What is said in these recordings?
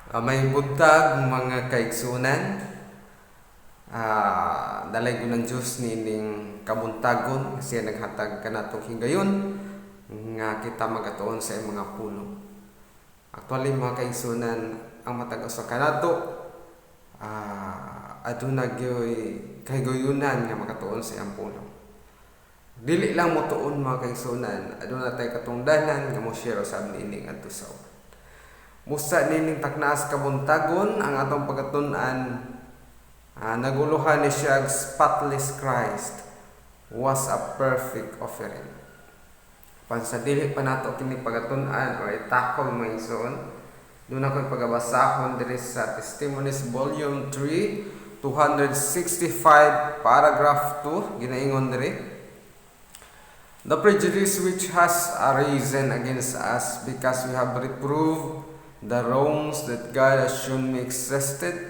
May buntag mga kaigsunan, dalay ko ng Diyos nining kabuntagon kasi naghatag ka na itong higayon nga kita magatuon sa iyong mga pulo. Actually mga kaigsunan, ang matag sa kanato aduna gyoy kahigayunan nga makatuon sa iyang pulo. Dili lang mo tuon mga kaigsunan, aduna tay katungdanan nga mo share sa nining adto sa uwan. Musa nining taknaas kabuntagon ang atong pagkatun-an, naguluhan ni siya spotless Christ was a perfect offering. Pansa dili pa nato kini pagkatun-an o itakol mga igsoon, doon ako'y pagabasahon diri sa Testimonies Volume 3, 265 paragraph 2, ginaingon diri. The prejudice which has arisen against us because we have reproved the wrongs that God has shown me existed,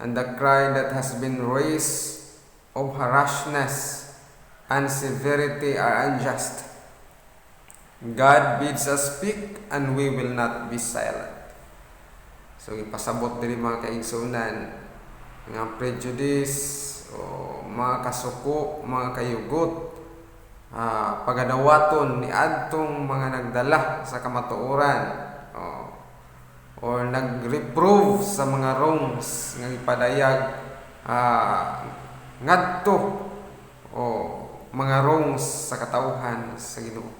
and the cry that has been raised of harshness and severity are unjust. God bids us speak, and we will not be silent. So ipasabot diri mga kaigsunan nga prejudice o mga kasuko, mga kayugot, pagadawaton ni adtong mga nagdala sa kamatuoran or nag-reprove sa mga wrongs nga ipadayag ngadto o mga wrongs sa katawhan sa Ginoo.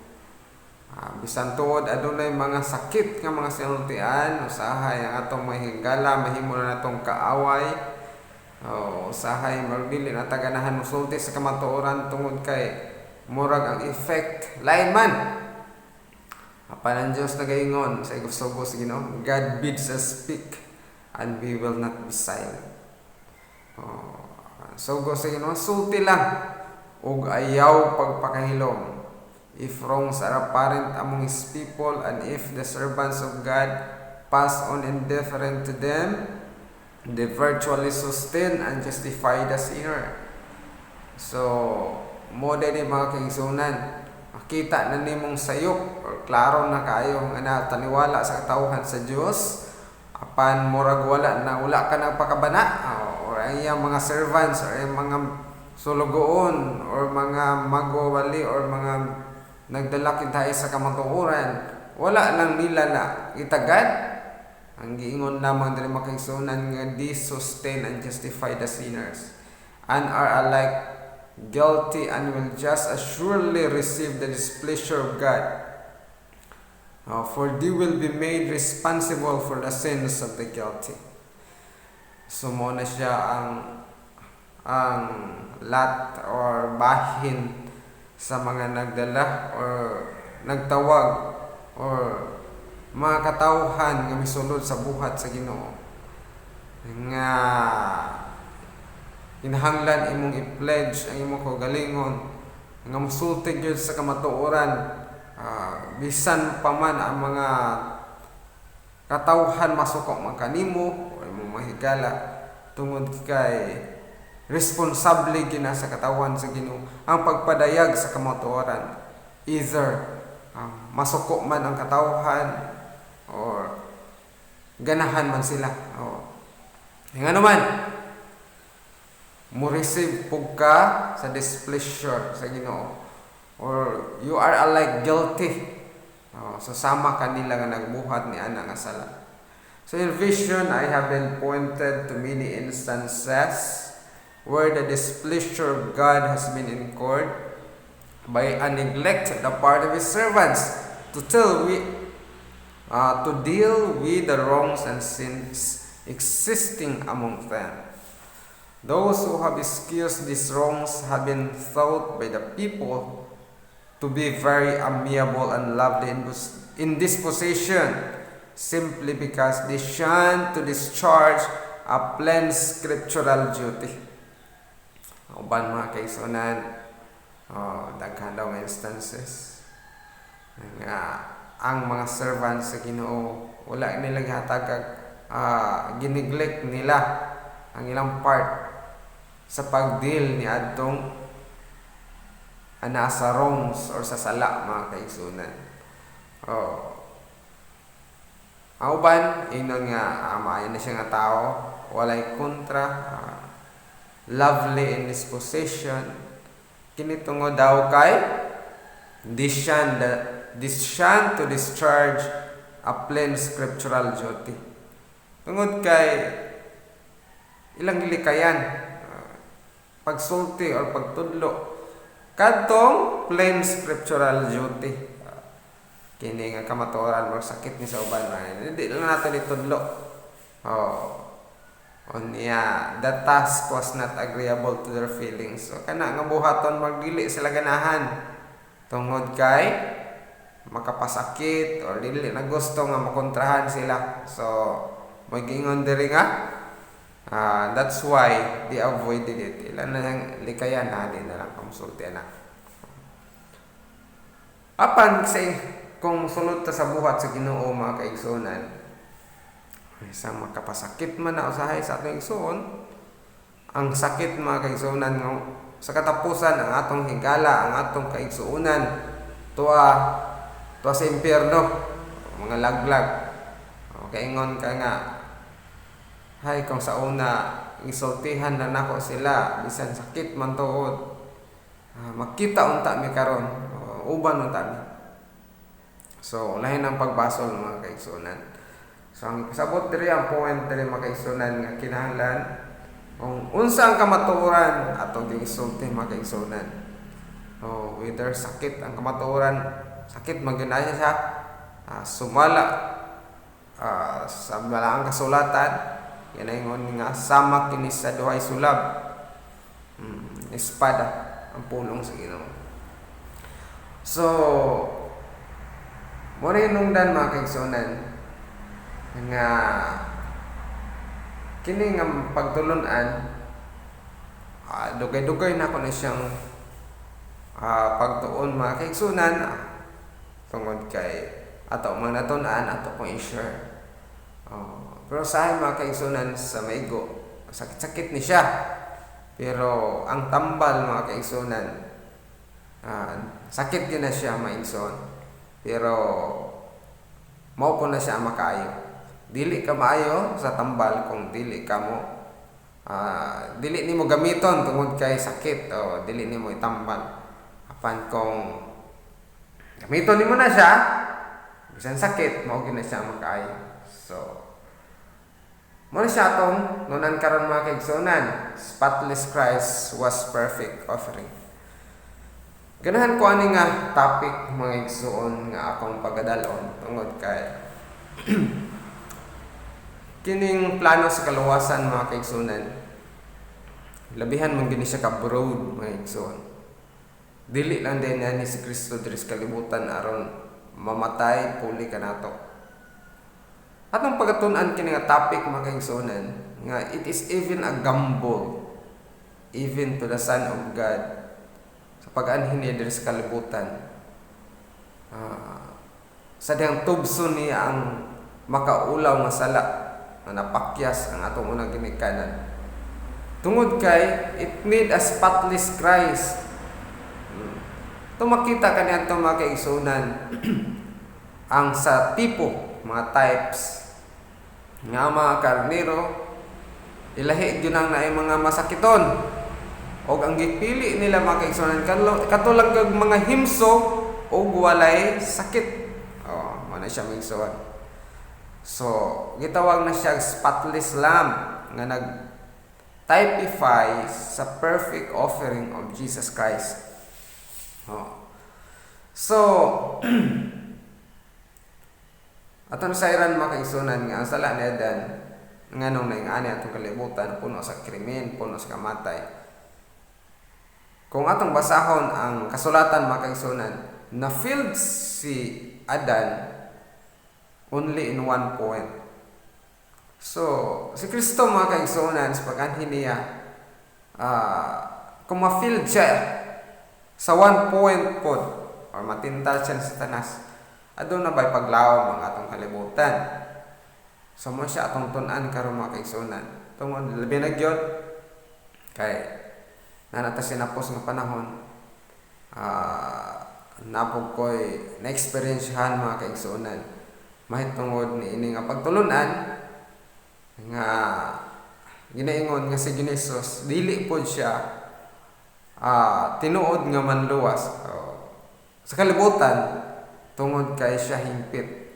Bisan tuod adunay mga sakit nga mga sinultian, usahay ang atong mahigala, mahimo na natong kaaway, usahay magdili na taganahan musulti sa kamatuoran tungod kay murag ang effect lain man. Apan ang Diyos nagaingon sa igusugo sa Ginoo, God bids us speak, and we will not be silent. Sugo sa Ginoo, sulti lang ug ayaw pagpakahilom. If wrongs are apparent among His people, and if the servants of God pass on indifferent to them, they virtually sustain and justify the sinner. So, mo din mga kaigsunan, makita na nimong sayop or klaro na kayo nga taniwala sa katawhan sa Dios, apan murag wala ka nagpakabana, or ang iyang mga servants or ang mga sulugoon or mga magwawali or mga nagdala kintahi sa kamatuoran, wala lang nila na itagad. Ang giingon lamang diri mga kaigsunan nga these sustain and justify the sinners, and are alike guilty and will just as surely receive the displeasure of God. For they will be made responsible for the sins of the guilty. So mo na siya ang lat or bahin sa mga nagdala or nagtawag or mga katawhan nga misulod sa buhat sa Ginoo nga inahanglan imong i-pledge ang imong kaugalingon nga musulti gyud sa kamatuoran, bisan pa man ang mga katawhan masuko man kanimo o imong mahigala tungod kay responsable gina sa katawhan sa Ginoo ang pagpadayag sa kamatuoran, either masuko man ang katawhan or ganahan man sila nga naman mo receive pugka sa displeasure sa Ginoo, or you are alike guilty, so sama kanila nga nagbuhat ni ana nga sala. So in vision, I have been pointed to many instances where the displeasure of God has been incurred by a neglect on the part of His servants to deal with the wrongs and sins existing among them. Those who have excused these wrongs have been thought by the people to be very amiable and lovely in disposition, simply because they shun to discharge a plain scriptural duty. Uban mga kaigsunan, daghan daw instances nga ang mga servants sa Ginoo wala nila gihatag gineglect nila ang ilang part sa pagdeal ni adtong sa wrongs or sa sala mga kaigsunan. Ang uban ingnon nga maayo na siya nga tao, walay kontra, lovely in disposition. Kini tungod daw kay disyan to discharge a plain scriptural duty. Tungod kay ilang gilikayan, pagsulti or pagtudlo kadtong plain scriptural duty. Kini nga kamatuoran or sakit ni sa uban hindi lang nato itudlo. The task was not agreeable to their feelings. So kana nga buhaton magdili sila ganahan tungod kay makapasakit or dili na gusto nga makontrahan sila. So magingon diri nga that's why they avoided it. Ilan na yung likayan di na lang kamusulti na. Apan say kung sunod ta sa buhat sa Ginoo mga kaigsunan, isang makapasakit man na usahay sa atong igsoon, ang sakit mga kaigsunan nga sa katapusan ang atong higala, ang atong kaigsuunan tuwa sa impyerno, mga laglag. Kaingon ka nga, hay kung sa una isultihan na nako sila bisan sakit man tuod, makita unta mi karon, uban unta mi. So lain ang pagbasol mga kaigsunan. So ang sabot diri ang point diri mga kaigsunan nga kinahanglan kung unsa ang kamatuoran atong gisulti mga kaigsunan. Whether sakit ang kamatuoran, sakit magunaya siya, sumala sa balaang kasulatan, yan ay ngon nga sama kini sa duhay sulab, espada ang pulong sa Ginoo. So mo rin nungdan mga kaigsunan nga kini nga pagtulunan, dugay-dugay na ko na siyang pagtuon mga kaigsunan tungod kay ato mga natunan ato kong i-share. Pero sa mga kaigsunan sa maigo, sakit-sakit ni siya, pero ang tambal mga kaigsunan, sakit din na siya maigsoon, pero mao po na siya makaayo. Dili ka maayo sa tambal kung dili ka mo dili nimo gamiton tungod kay sakit o dili nimo itambal. Apan kung gamiton nimo na siya bisan sakit, mao gid na siya makaayo. So mo na siya atong nunan karon mga kaigsunan, spotless Christ was perfect offering. Ganahan ko ani nga topic mga igsoon nga akong pagadalon tungod kay kining plano sa kaluwasan mga kaigsunan, labihan man gini siya ka broad mga igsoon. Dili lang din ni si Kristo diri sa kalibutan aron mamatay puli kanato. Atong pagatun-an kini nga topic mga kaigsunan nga it is even a gamble even to the Son of God sa pag-anhin niya diri sa kalibutan. Sa diyang tubso niya ang makaulaw nga sala na napakyas ang atong unang ginikanan. Tungod kay it need a spotless Christ. Makita kaniya itong mga kaigsunan ang sa tipo, mga types nga mga karnero, ilahi yun ang naay mga masakiton. O ang gipili nila mga kaigsunan katulang kag mga himso o walay sakit. Mana siya migsuon. So gitawag na siya spotless lamb nga nag-typify sa perfect offering of Jesus Christ. So aton sayran mga kaigsunan nga ang sala ni Adan nganong naing-ani atong kalibutan puno sa krimen, puno sa kamatay. Kung atong basahon ang kasulatan mga kaigsunan, na-filled si Adan only in one point. So, si Kristo mga kaigsunan sa pag-anhin niya, kung ma-filled siya sa one point po, or matintal siya sa tanas, adun na ba'y paglawom ang atong kalibutan. So, mo siya atong tunan karon mga kaigsunan. Tungod labi na gyud kay nanata sinapos nga panahon, napog ko'y na-experiensyahan mga kaigsunan mahitungod ni ini nga pagtulunan nga ginaingon nga si Ginesus dili pod siya tinuod nga manluwas sa kalibutan tungod kay siya hingpit.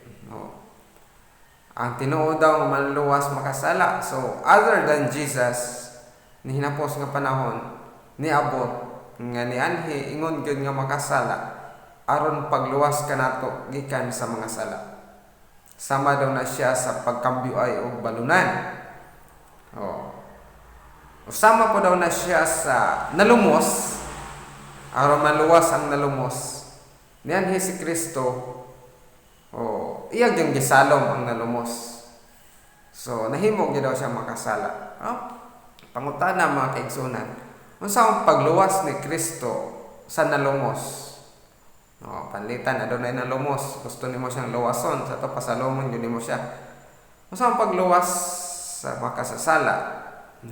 Ang tinuod daw nga manluwas makasala. So other than Jesus ni hinapos nga panahon niabot nga ni anhi ingon gyud nga makasala aron pagluwas kanato gikan sa mga sala. Sama daw na siya sa pagkambyuay og balunan. Sama po daw na siya sa nalumos aron maluwas ang nalumos. Ni anhi si Kristo iyag yung gisalom ang nalumos. So nahimog gyud daw siya makasala. Pangutana mga kaigsunan, unsa ang pagluwas ni Kristo sa nalumos? Panlitan adunay nalumos, gusto nimo siyang luwason sa to pasalomon gyud nimo siya. Unsa ang pagluwas sa makasasala?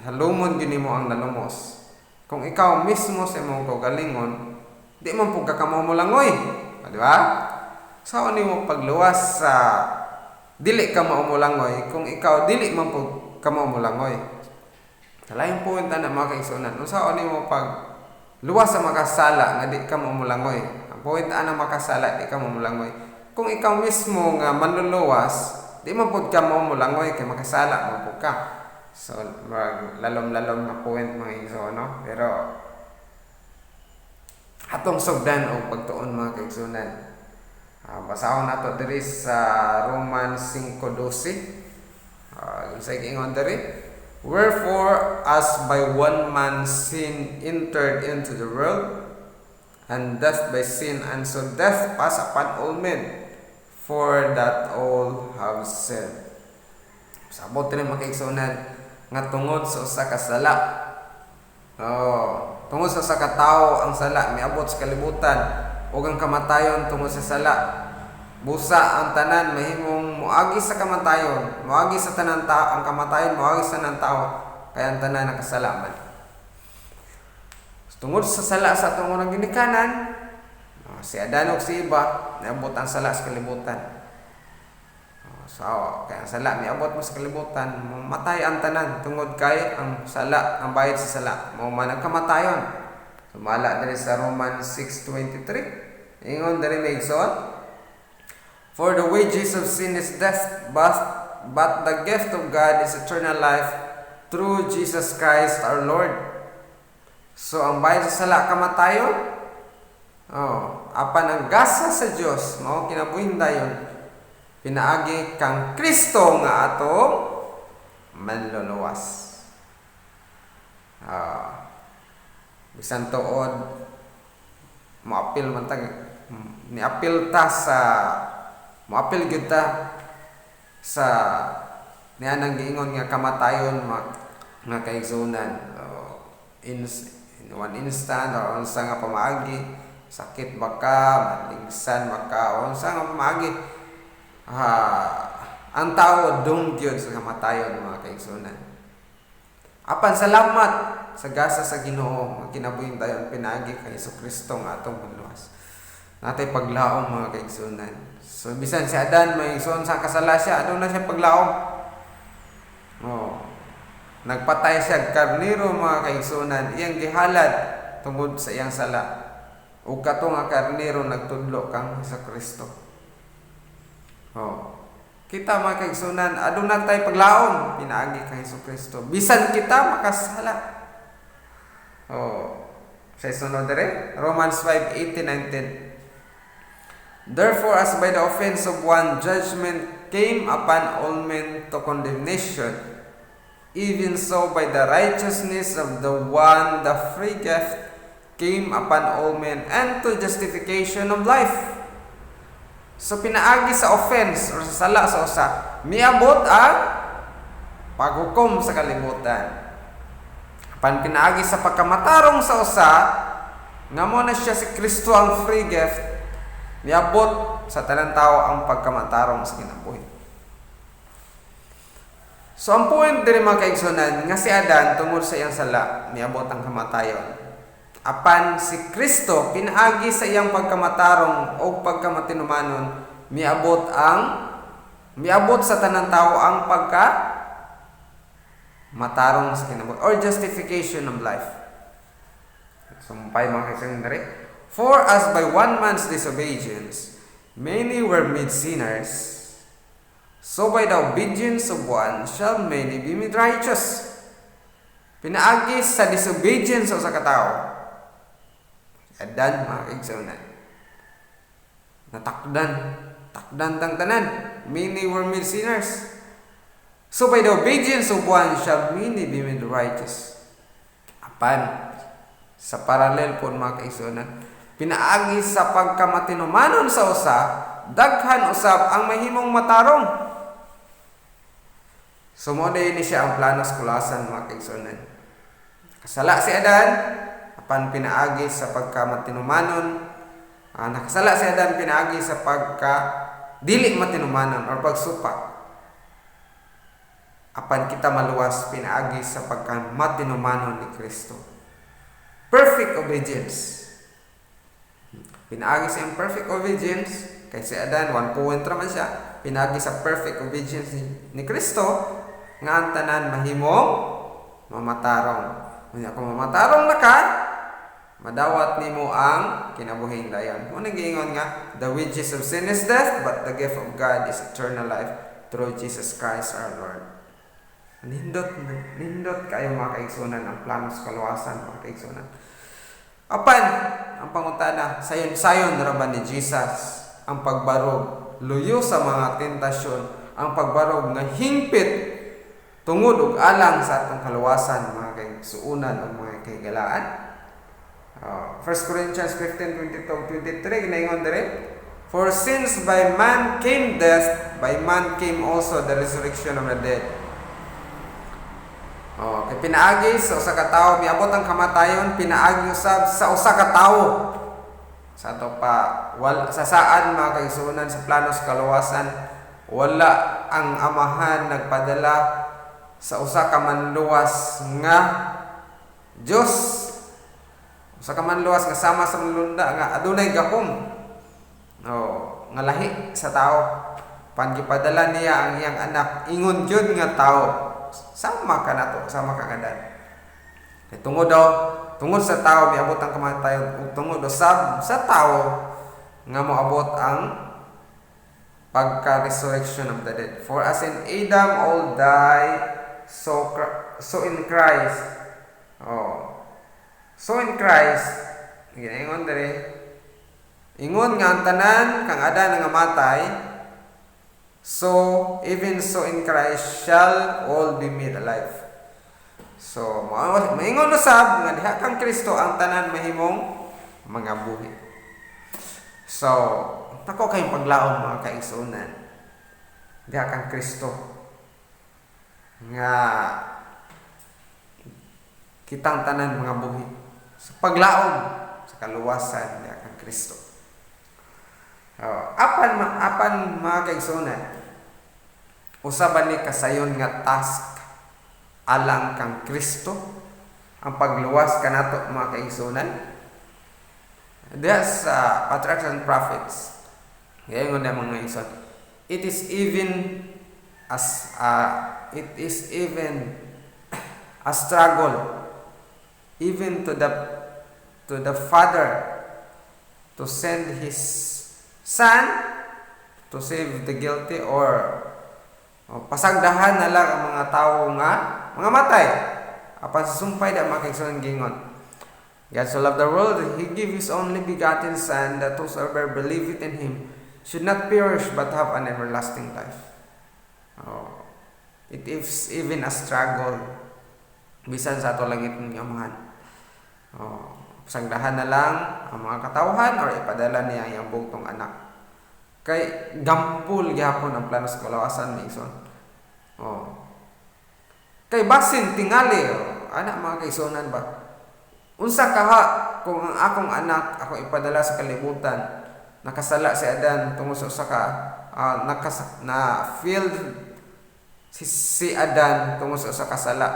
Halumon gyud nimo ang nalumos. Kung ikaw mismo sa imong kaugalingon, di man pud ka maumulangoy, di ba? Sao nimo pagluwas sa dili ka maumulangoy kung ikaw dili man pud ka maumulangoy? Lain po na mga kaigsunan. Unsa nimo pag luwas sa makasala nga di ka maumulangoy? Ang point ana makasala di ka maumulangoy. Kung ikaw mismo nga manluluwas, di man pud ka maumulangoy kay makasala man pud ka. So lalom-lalom na point mga kaigsunan, no? Pero atong sugdan og pagtuon mga kaigsunan. Basahon nato diri sa Romans 5:12. Sa ingon diri, wherefore as by one man sin entered into the world, and death by sin, and so death passed upon all men, for that all have sinned. Sabot rin mga kaigsunan nga tungod sa usa ka sala. Tungod sa usa ka tawo ang sala miabot sa kalibutan ug ang kamatayon tungod sa sala. Busa ang tanan mahimong moagi sa kamatayon, moagi sa tanan tao, ang kamatayon moagi sa tanan tao, kaya ang tanan nakasala man. Tungod sa sala sa atong unang ginikanan, si Adan ug si Eva naabot ang sala sa kalibutan. So kaya ang sala miabot mo sa kalibutan, mamatay ang tanan tungod kay ang sala, ang bayad sa sala mao man ang kamatayon. Sumala diri sa Romans 6:23. Ingon diri maigsoon, for the wages of sin is death, but the gift of God is eternal life through Jesus Christ our Lord. So ang bayad sa sala kamatayon, apan ang gasa sa Dios mao kinabuhing dayon pinaagi kang Kristo nga atong manluluwas. Bisan tuod moapil man tag niapil ta sa moapil gyud ta sa nianang giingon nga kamatayon nga kaigsunan in one instant or unsa nga pamaagi, sakit baka maligsan baka unsa nga pamaagi, ang tao dong gyud sa kamatayon mga kaigsunan. Apan salamat sa gasa sa Ginoo nga kinabuhing dayon pinaagi kay Jesucristo nga atong manluwas. Natay paglaom mga kaigsunan. So bisan si Adan may igsoon sa kasala siya, adto na siya paglaom. Nagpatay siya karnero mga kaigsunan, iyang gihalad tungod sa iyang sala. Ug kato nga karnero nagtudlo kang Jesucristo. Kita mga kaigsunan, aduna tay paglaom pinaagi kay Jesucristo. Bisan kita makasala. Sa sunod dire, Romans 5:18-19. Therefore, as by the offense of one judgment came upon all men to condemnation, even so by the righteousness of the one the free gift came upon all men unto justification of life. So pinaagi sa offense or sa sala sa usa, miabot ang paghukom sa kalibutan. Pan pinaagi sa pagkamatarong sa usa, nga mo na siya si Kristo ang free gift, miabot sa tanang tao ang pagkamatarong sa kinabuhi. So ang point diri mga kaigsunan nga si Adan tungod sa iyang sala miabot ang kamatayon. Apan si Kristo pinaagi sa iyang pagkamatarong o pagkamatinumanon miabot ang Miabot sa tanang tao ang pagka matarong sa kinabuhi or justification of life. Sumpay mga kaibigan diri. For as by one man's disobedience many were made sinners, so by the obedience of one shall many be made righteous. Pinaagi sa disobedience sa katao. Adan mga kaibigan. Takdan tang tanan. Many were made sinners. So by the obedience of one shall many be made righteous. Apan, sa paralel po mga kaigsunan, pinaagi sa pagkamatinumanon sa usa, daghan usab ang mahimong matarong. So mo ni siya ang plano sa kulasan mga kaigsunan. Kasala si Adan, apan pinaagi sa pagkamatinumanon. Nakasala si Adan, pinaagi sa pagka dili matinumanon or pagsupak. Apan kita maluwas, pinaagi sa pagka matinumanon ni Kristo. Perfect obedience. Pinaagi sa perfect obedience kay si Adan, 1 point man siya. Pinaagi sa perfect obedience ni Kristo nga ang tanan mahimong mamatarong. Kung mamatarong na ka, madawat nimo ang kinabuhing dayon. Mo nag-iingon nga, the wages of sin is death, but the gift of God is eternal life through Jesus Christ our Lord. Nindot kayo mga kaigsunan ang plano sa kaluwasan mga kaigsunan. Apan, ang pangutana, sayon-sayon raban ni Jesus ang pagbarog, luyo sa mga tentasyon, ang pagbarog nga hingpit tungod og alang sa atong kaluwasan mga kaigsunan o mga kaigalaan. 1 Corinthians 15:22-23 ginaingon dire, for since by man came death, by man came also the resurrection of the dead. Kay pinaagi sa usa ka tawo miabot ang kamatayon, pinaagi usab sa usa ka tawo. Sa ato pa sa saan mga kaigsunan sa plano sa kaluwasan, wala ang Amahan nagpadala sa usa ka manluwas nga Dios. Usa ka manluwas nga sama sa manlunda nga adunay gahom. Nga lahi sa tawo. Pangipadala niya ang iyang anak, ingon gyud nga tawo. Sama ka nato, sama ka Adan. Tungod sa tao miabot ang kamatayon, ug tungod usab sa tao nga moabot ang pagka-resurrection of the dead. For as in Adam all die, so in Christ. So in Christ, ingon dire, ingon nga ang tanan kang Adan nga matay, so even so in Christ shall all be made alive. So maingon usab nga diha kang Kristo ang tanan mahimong mga buhi. So tako kayong paglaom mga kaigsunan, diha kang Kristo nga kitang tanan mga buhi sa paglaom sa kaluwasan diha kang Kristo. Apan mga kaigsunan, usaban ni kasayon nga task alang kang Kristo ang pagluwas kanato mga kaigsunan. Diha sa Patriarchs and Prophets, ngayon na mga kaigsunan, it is even a struggle even to the Father to send His Son to save the guilty, or pasagdahan na lang ang mga tao nga mga matay apan sa sumpay da mga kaigsunan gingon, God so loved the world that He gave His only begotten Son, that whosoever believeth in Him should not perish but have an everlasting life. It is even a struggle bisan sa ato langit ng Amahan. Pasagdahan na lang ang mga katawhan or ipadala niya ang iyang bugtong anak. Kay gampul gyapon ang plano sa kaluwasan ni Ison. Kay basin tingali, anak mga kaigsunan ba? Unsa kaha kung ang akong anak ako ipadala sa kalibutan, nakasala si Adan tungod sa usa ka na failed si Adan tungod sa usa ka sala,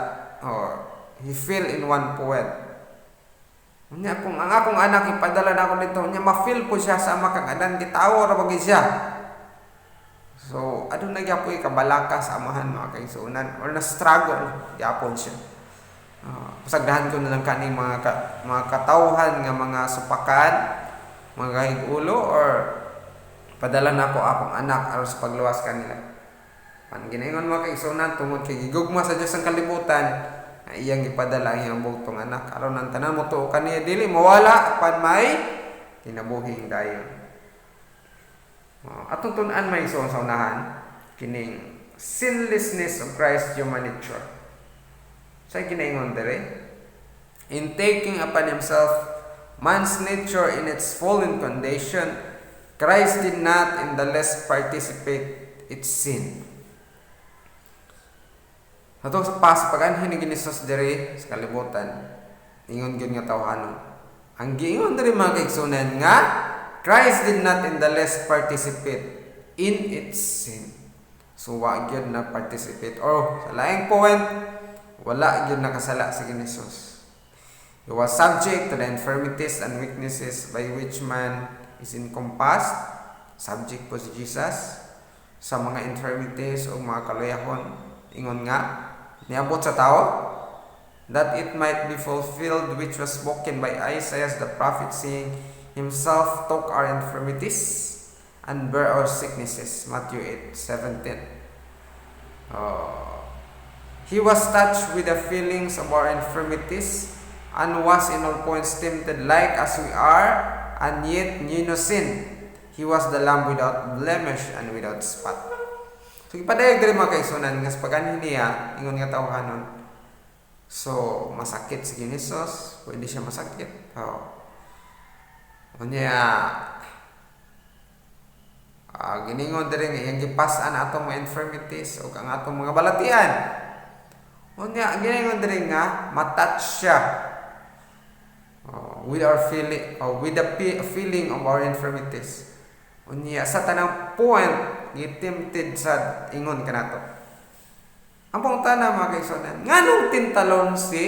he fell in one point. Unya kung ang akong anak ipadala na ako dito, nya ma-feel po siya sama kang Adan, gitawo ra bagay siya. So, adun na gyapoy kabalaka sa amahan mga kaigsunan or na struggle gyapon siya. Pasagdahan ko na lang kaning mga katawhan nga mga supakan, mga higulo or padala na ko akong anak aron sa pagluwas kanila. Pan ginaingon mga kaigsunan tungod kay gigugma sa Dios ang kalibutan nga iyang gipadala ang iyang bugtong anak aron ang tanan mo tuo kaniya dili mawala pan may kinabuhing dayon. Atong tun-an may sa unahan kining sinlessness of Christ's human nature. Sa ginaingon dere, in taking upon himself man's nature in its fallen condition, Christ did not in the less participate its sin. Atong sa paganhin ni Ginisus dere sa kalibutan, ingon gyud nga tawhanon. Ang giingon dere mga kaigsunan nga Christ did not in the less participate in its sin. So, wa gyud na participate. Or, sa laing point, wala gyud nakasala si Ginisus. He was subject to the infirmities and weaknesses by which man is encompassed. Subject po si Jesus sa mga infirmities o mga kaluyahon. Ingon nga, niabot sa tao, that it might be fulfilled which was spoken by Isaiah the prophet, saying, Himself took our infirmities and bare our sicknesses. Matthew 8:17. He was touched with the feelings of our infirmities and was in all points tempted like as we are, and yet knew no sin. He was the lamb without blemish and without spot. So, ipadayag diri mga kaigsunan nga sa pagani niya, ingon nga tawhanon. So, masakit si Ginisus, pwede siya masakit. Giningon diri nga iyang gipas-an atong mga infirmities o kang atong mga balatian. Giningon diri nga matouch siya with our feeling with the feeling of our infirmities. Sa tanang point gitempted sa ingon kanato. Ang pangutana mga kaigsunan, nganong tintalon si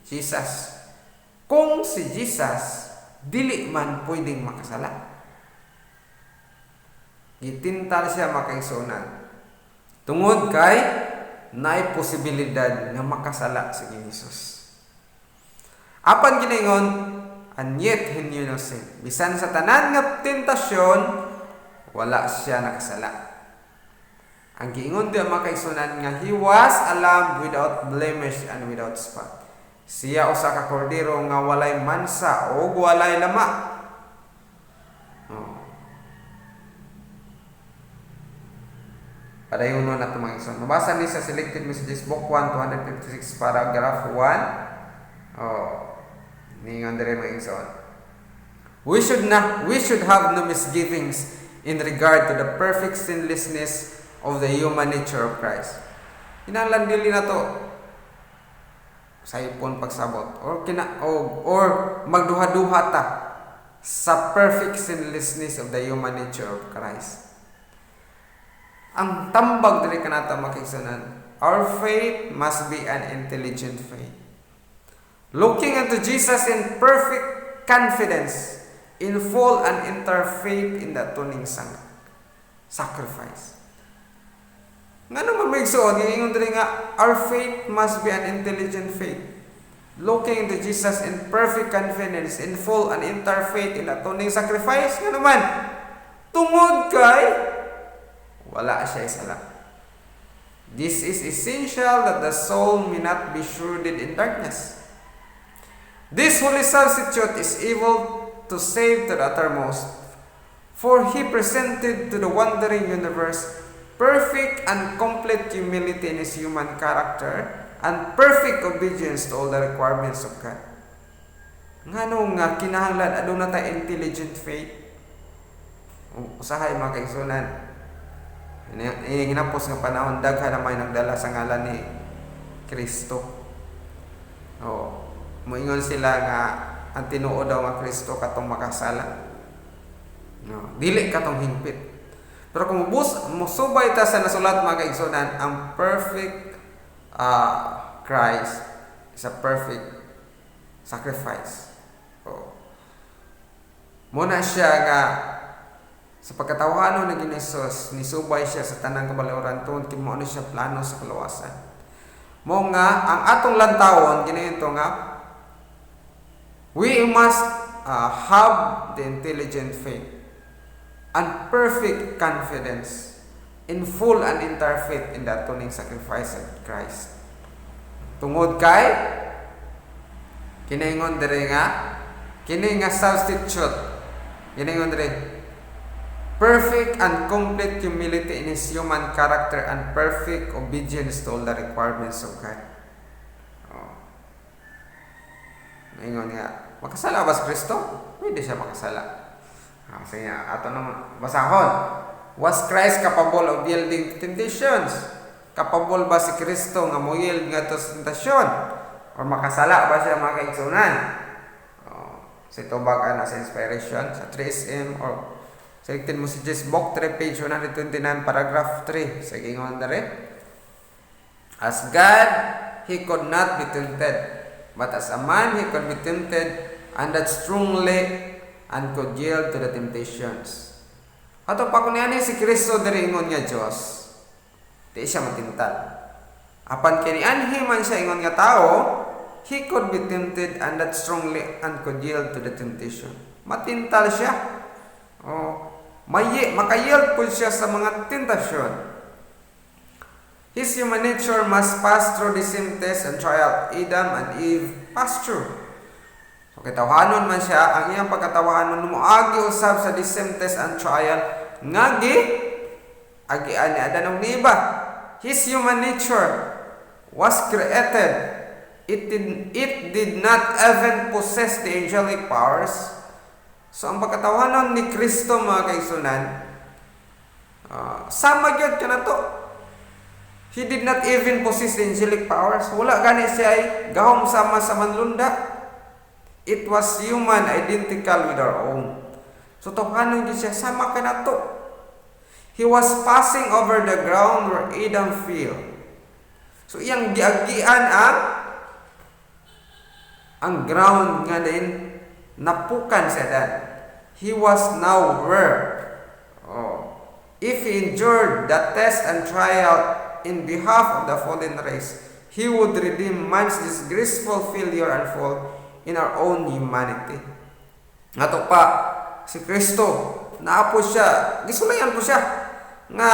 Jesus? Kung si Jesus dili man pwedeng makasala. Gitintal siya mga kaigsunan. Tungod kay naay posibilidad nga makasala si Jesus. Apan ginaingon, and yet he knew no sin. Bisan sa tanan nga tentasyon, wala siya nakasala. Ang giingon diya mga kaigsunan nga he was a lamb without blemish and without spot. Siya usa ka kordero nga walay mansa o walay lama. Padayon na ito mga igsoon. Mabasa ni sa Selected Messages Book 1, 256, paragraph 1. Ningon dere mga igsoon. We should have no misgivings in regard to the perfect sinlessness of the human nature of Christ. Kinahanglan dili na to sa ipon pagsabot or magduha-duha ta sa perfect sinlessness of the human nature of Christ. Ang tambag diri kanata makigsunan, our faith must be an intelligent faith, looking unto Jesus in perfect confidence, in full and entire faith in the atoning sacrifice. Nga naman may igsoon, ingon diri nga, our faith must be an intelligent faith, looking to Jesus in perfect confidence, in full and entire faith in atoning sacrifice. Nga naman, tungod kay wala siya isala. This is essential that the soul may not be shrouded in darkness. This holy substitute is able to save to the uttermost, for he presented to the wandering universe perfect and complete humility in his human character and perfect obedience to all the requirements of God. Ngano nga kinahanglan aduna ta intelligent faith. Usahay mga kaigsunan. Hinapos nga panahon daghan na may nagdala sa ngalan ni Kristo. Moingon sila nga ang tinuod daw nga Kristo katong makasala. Dili katong hingpit. Pero kung musubay ta sa nasulat mga kaigsunan, ang perfect Christ is a perfect sacrifice. Muna siya nga Sa pagkatawanon na Ginisos, nisubay siya sa tanang kabalaoran tungod kay mao ni siya plano sa kaluwasan. Mo nga ang atong lantawon kini nga we must have the intelligent faith and perfect confidence in full and entire faith in the atoning sacrifice of Christ. Tungod kay kinaingon dire kini nga substitute. Kinaingon dire perfect and complete humility in his human character and perfect obedience to all the requirements of God. Ingon nga, makasala ba si Kristo? Pwede siya makasala. Kasi nga, ato naman, basahon. Was Christ capable of yielding to temptations? Capable ba si Kristo nga mo yield nga to tentasyon? Or makasala ba siya mga kaigsunan? Sa tubag na sa inspiration, sa 3SM, or selected mo si Jess Book 3, page 129, paragraph 3. Sa gingon na rin. As God, He could not be tempted. But as a man, He could be tempted and that strongly and could yield to the temptations. Ato pa kung niyan si Kristo diri ingon nga Dios, di siya matintal. Apan kini anhi man siya ingon nga tao, He could be tempted and that strongly and could yield to the temptation. Matintal siya. Makayield po siya sa mga tentasyon. His human nature must pass through the same test and trial Adam and Eve passed through. So kitawahanon man siya, ang iyang pagkatawahanon muagi usab sa the same test and trial ngagi agian ni Adan ug ni Eva. His human nature was created. It did not even possess the angelic powers. So ang pagkatawahanon ni Kristo mga kaigsunan, sama gyud kanato. He did not even possess the angelic powers. Wala gani siya ay gahom sama sa manlunda. It was human, identical with our own. So tawhanon gyud siya sama kanato. He was passing over the ground where Adam fell. So iyang giagian ang ground nga din napukan sa Adan. He was now where if he endured the test and trial in behalf of the fallen race, He would redeem man's disgraceful failure and fall in our own humanity. Ato pa, si Kristo, naapo siya, gisulayan po siya, nga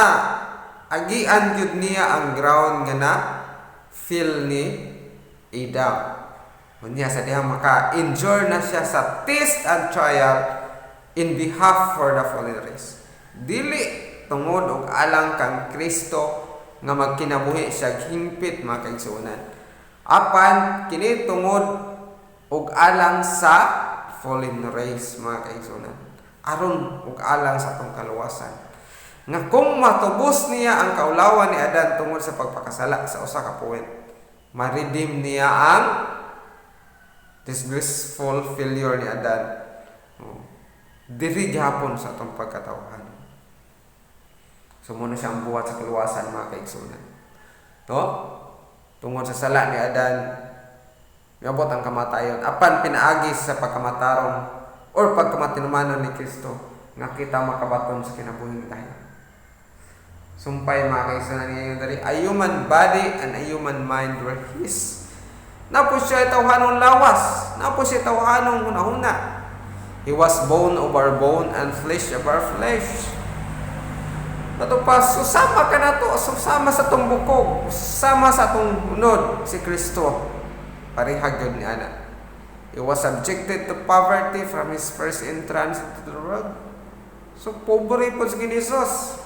agian yun niya ang ground nga na feel ni Adam. Unya sa diha maka-endure na siya sa test and trial in behalf for the fallen race. Dili tungod og alang kang Kristo nga magkinabuhi siya hingpit mga kaigsuonan. Apan kini tungod og alang sa fallen race mga kaigsuonan. Aron og alang sa atong kaluwasan. Nga kung matubos niya ang kaulawan ni Adan tungod sa pagpakasala sa usa ka point, ma-redeem niya ang disgraceful failure ni Adan. Diri gihapon sa atong pagkatawhan. So muna siyang buhat sa kaluwasan mga kaigsunan. Tungod sa sala ni Adan, miabot ang kamatayon. Apan pinaagi sa pagkamataron or pagkamatinumanon ni Kristo nga kita makabaton sa kinabuhing tayo. Sumpay mga kaigsunan niya yung dari, a human body and a human mind were His. Napo siya tawhanong lawas. Napo siya tawhanong hunahuna. He was bone of our bone and flesh of our flesh. Nato pa, susama ka na to, susama sa itong bukog, susama sa itong unod, si Kristo. Parihag yun ni Ana. He was subjected to poverty from His first entrance into the world. So, pobre po si Jesus.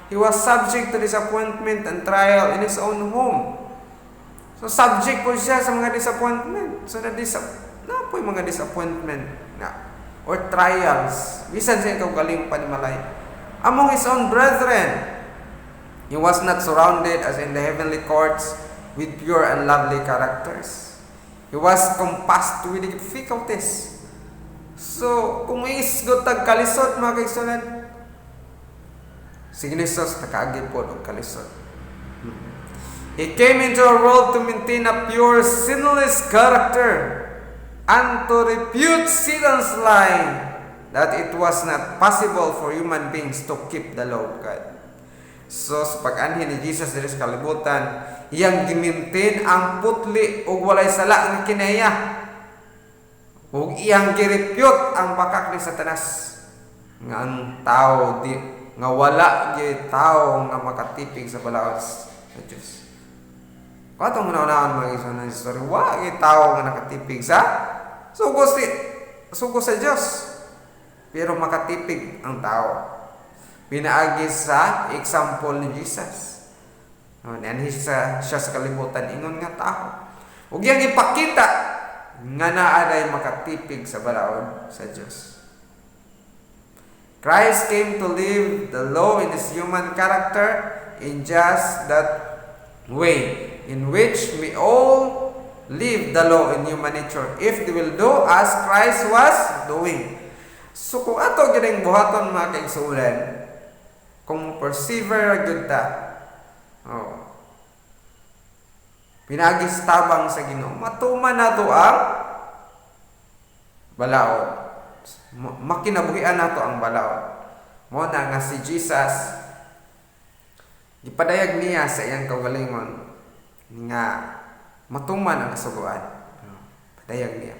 He was subject to disappointment and trial in His own home. So, subject po siya sa mga disappointment. So, na po yung mga disappointment or trials. Bisan siya ikaw galing panimalay. Among His own brethren, He was not surrounded as in the heavenly courts with pure and lovely characters. He was compassed with difficulties. So, kung isgot tag kalisod mga kaigsunan, si Jesus nakaagi po og kalisod. He came into our world to maintain a pure, sinless character and to refute Satan's lie that it was not possible for human beings to keep the law of God. So sa pag-anhi ni Jesus diri sa kalibutan, iyang gimintin ang putli ug walay sala nga kinaya. Ug iyang girepute ang bakak ni Satanas nga ang tao di nga wala gyud tao nga makatipig sa balaod sa Dios. Katong naunaan mga igsoon na story, wa gyud tao nga nakatipig sa sugo sa Dios. Pero makatipig ang tao. Pinaagi sa example ni Jesus. Siya sa kalibutan ingon nga tao. Ug yang ipakita nga naaday makatipig sa balaod sa Dios. Christ came to live the law in his human character in just that way, in which we all live the law in human nature if they will do as Christ was doing. So kung ato gining buhaton mga kaigsuulan, kung persevere gyud ta, pinagis tabang sa Ginoo, matuman nato ang balaod. Makinabuhian nato ang balaod. Mo na nga si Jesus gipadayag niya sa iyang kaugalingon nga matuman ang kasuguan. Padayag niya.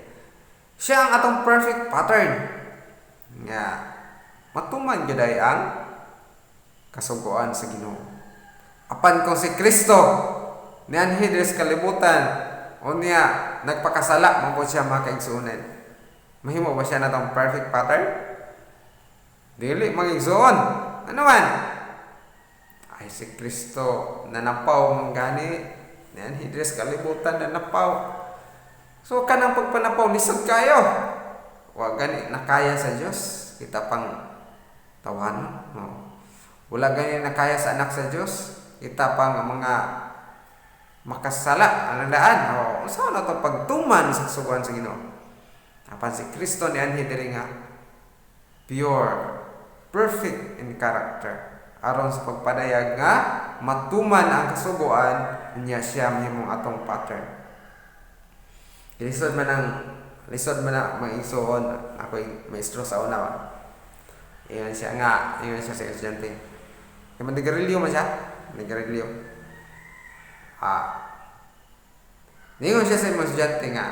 Siya ang atong perfect pattern nga matuman gyud ang kasuguan sa Ginoo. Apan kung si Kristo nianhi diri sa kalibutan o niya nagpakasala mabot siya mga kaigsuonan, mahimo ba siya natong perfect pattern? Dili mga igsoon. Ano man? Ay si Kristo nanapaw mong gani nianhi diri sa kalibutan nanapaw. So kanang pagpanapaw lisod kayo. Wa gani nakaya sa Dios, kita pang tawan. Wala gani nakaya sa anak sa Dios, kita pang mga makasala ang daan. Saan na to pagtuman sa suguan sa Ginoo? Apan si Kristo nianhi diri nga pure, perfect in character. Aron sa pagpadayag nga matuman ang kasuguan niya siya mahimong atong pattern. Lisod man na mga igsoon, ako'y maestro sa una. Iyon siya sa estudyante. Kaya manigarilyo man siya. Manigarilyo. Ningon siya sa mga estudyante nga,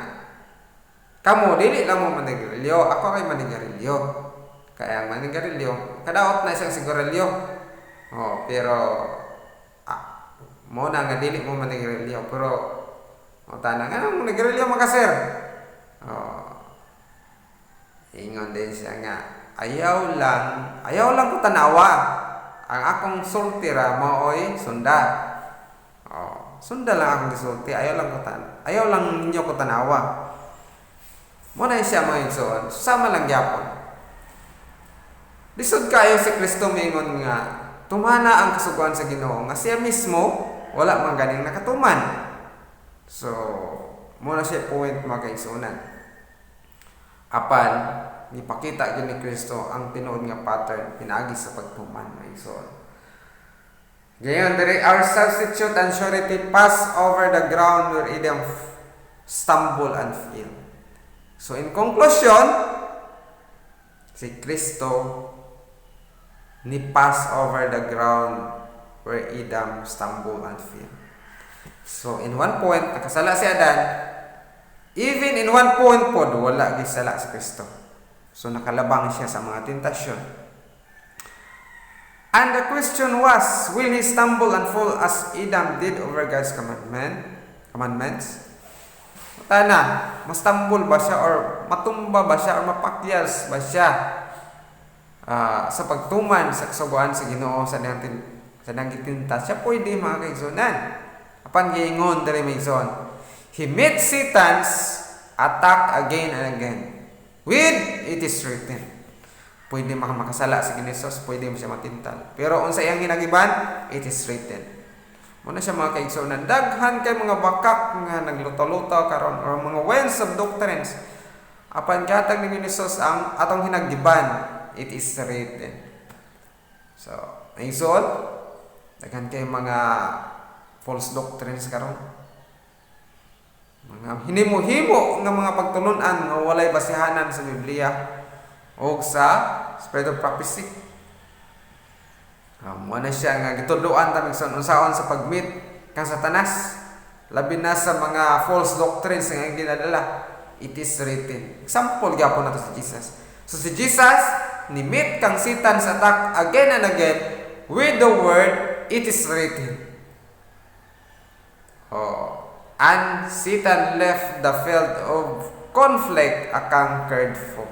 kamo, dili lang mo manigarilyo. Ako kay manigarilyo. Kaya ang manigarilyo, kadaot na siyang sigarilyo. Pero, mo na nga dili mo manigarilyo. Pero, tanang, anong manigarilyo makasir? Ingon din siya nga, ayaw lang ko tanawa. Ang akong sultira maoy sunda. Sunda lang akong gisulti, ayaw lang ninyo ko tanawa. Muna siya mga igsoon, sama lang gyapon. Lisod kayo si Kristo mingon nga tumana ang kasuguan sa Ginoo nga siya mismo wala man ganing nakatuman. So, muna siya point mga kaigsuonan. Apan ipakita gyud ni Kristo ang tinuod nga pattern pinaagi sa pagtuman mga igsoon. Gayon diri our substitute and surety pass over the ground where Adam stumble and fell. So in conclusion, si Kristo ni pass over the ground where Adam stumble and fell. So in one point nakasala si Adan, even in one point pod wala gisala si Kristo. So nakalabang siya sa mga tentasyon. And the question was, will he stumble and fall as Adam did over God's commandments? Tana, mastumble ba siya or matumba ba siya or mapakyas ba siya sa pagtuman sa kasuguan sa Ginoo sa nang gitinta? Siya pwede mga kaigsunan. Apan giingon diri mga igsoon, he met Satan's attack again and again. With it is written. Pwede makasala sa Ginesos, pwede mo siya matintal. Pero unsa iyang hinagiban, it is written. Muna siya mga kaigsunan, daghan kay mga bakak nga nagluto-luto karon or mga winds of doctrines. Apan gatag ni Ginesos ang atong hinagiban, it is written. So, igsoon, daghan kay mga false doctrines karon. Mga hinimo-himo nga mga pagtulunan nga walay basihanan sa Biblia. o sa spirit of prophecy. Mo na siya nga gituduan ta migson unsaon sa pagmeet kang Satanas, labi na sa mga false doctrines nga ginadala. It is written. Example gyapon nato si Jesus. So si Jesus ni meet kang Satan sa attack again and again with the word, it is written. And Satan left the field of conflict a conquered foe.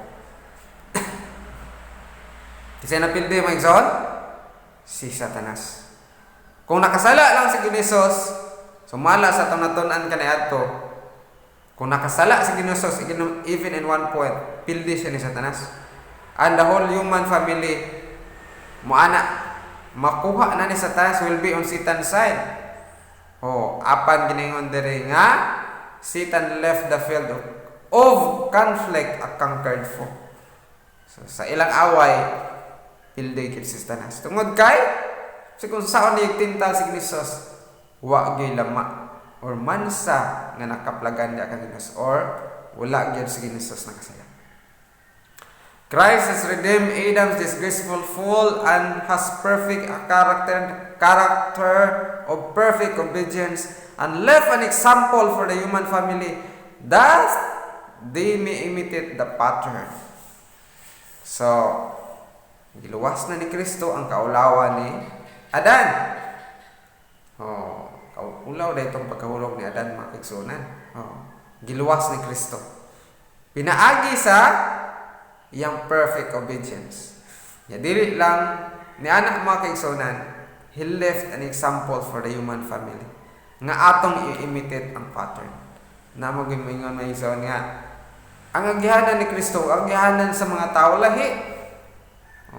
Kasi napildi mo igsoon? Si Satanas. Kung nakasala lang si Ginosos, sumala sa tunatunan kaniadto. Kung nakasala si Ginosos, even in one point, pildi siya ni Satanas. And the whole human family, makuha na ni Satanas will be on Satan's side. Apan giningon diri nga Satan left the field of conflict a conquered foe. So sa ilang away, pildi kit si Satanas. Tungod kay kung saan ni tintal si Ginosos, wa gyud lama or mansa nga nakaplagan niya kang Ginosos or wala gyud si Ginosos nakasala. Christ has redeemed Adam's disgraceful fall and has perfect character of perfect obedience and left an example for the human family that they may imitate the pattern. So, giluwas na ni Kristo ang kaulawan ni Adan. Kaulaw na itong pagkahulog ni Adan, mga kaigsunan. Giluwas ni Kristo. Pinaagi sa iyang perfect obedience. Dili lang ni anak, mga kaigsunan, he left an example for the human family. Nga atong i-imitate ang pattern. Na magimingon na igsoon nga, ang agihanan ni Kristo, ang agihanan sa mga tao lahi.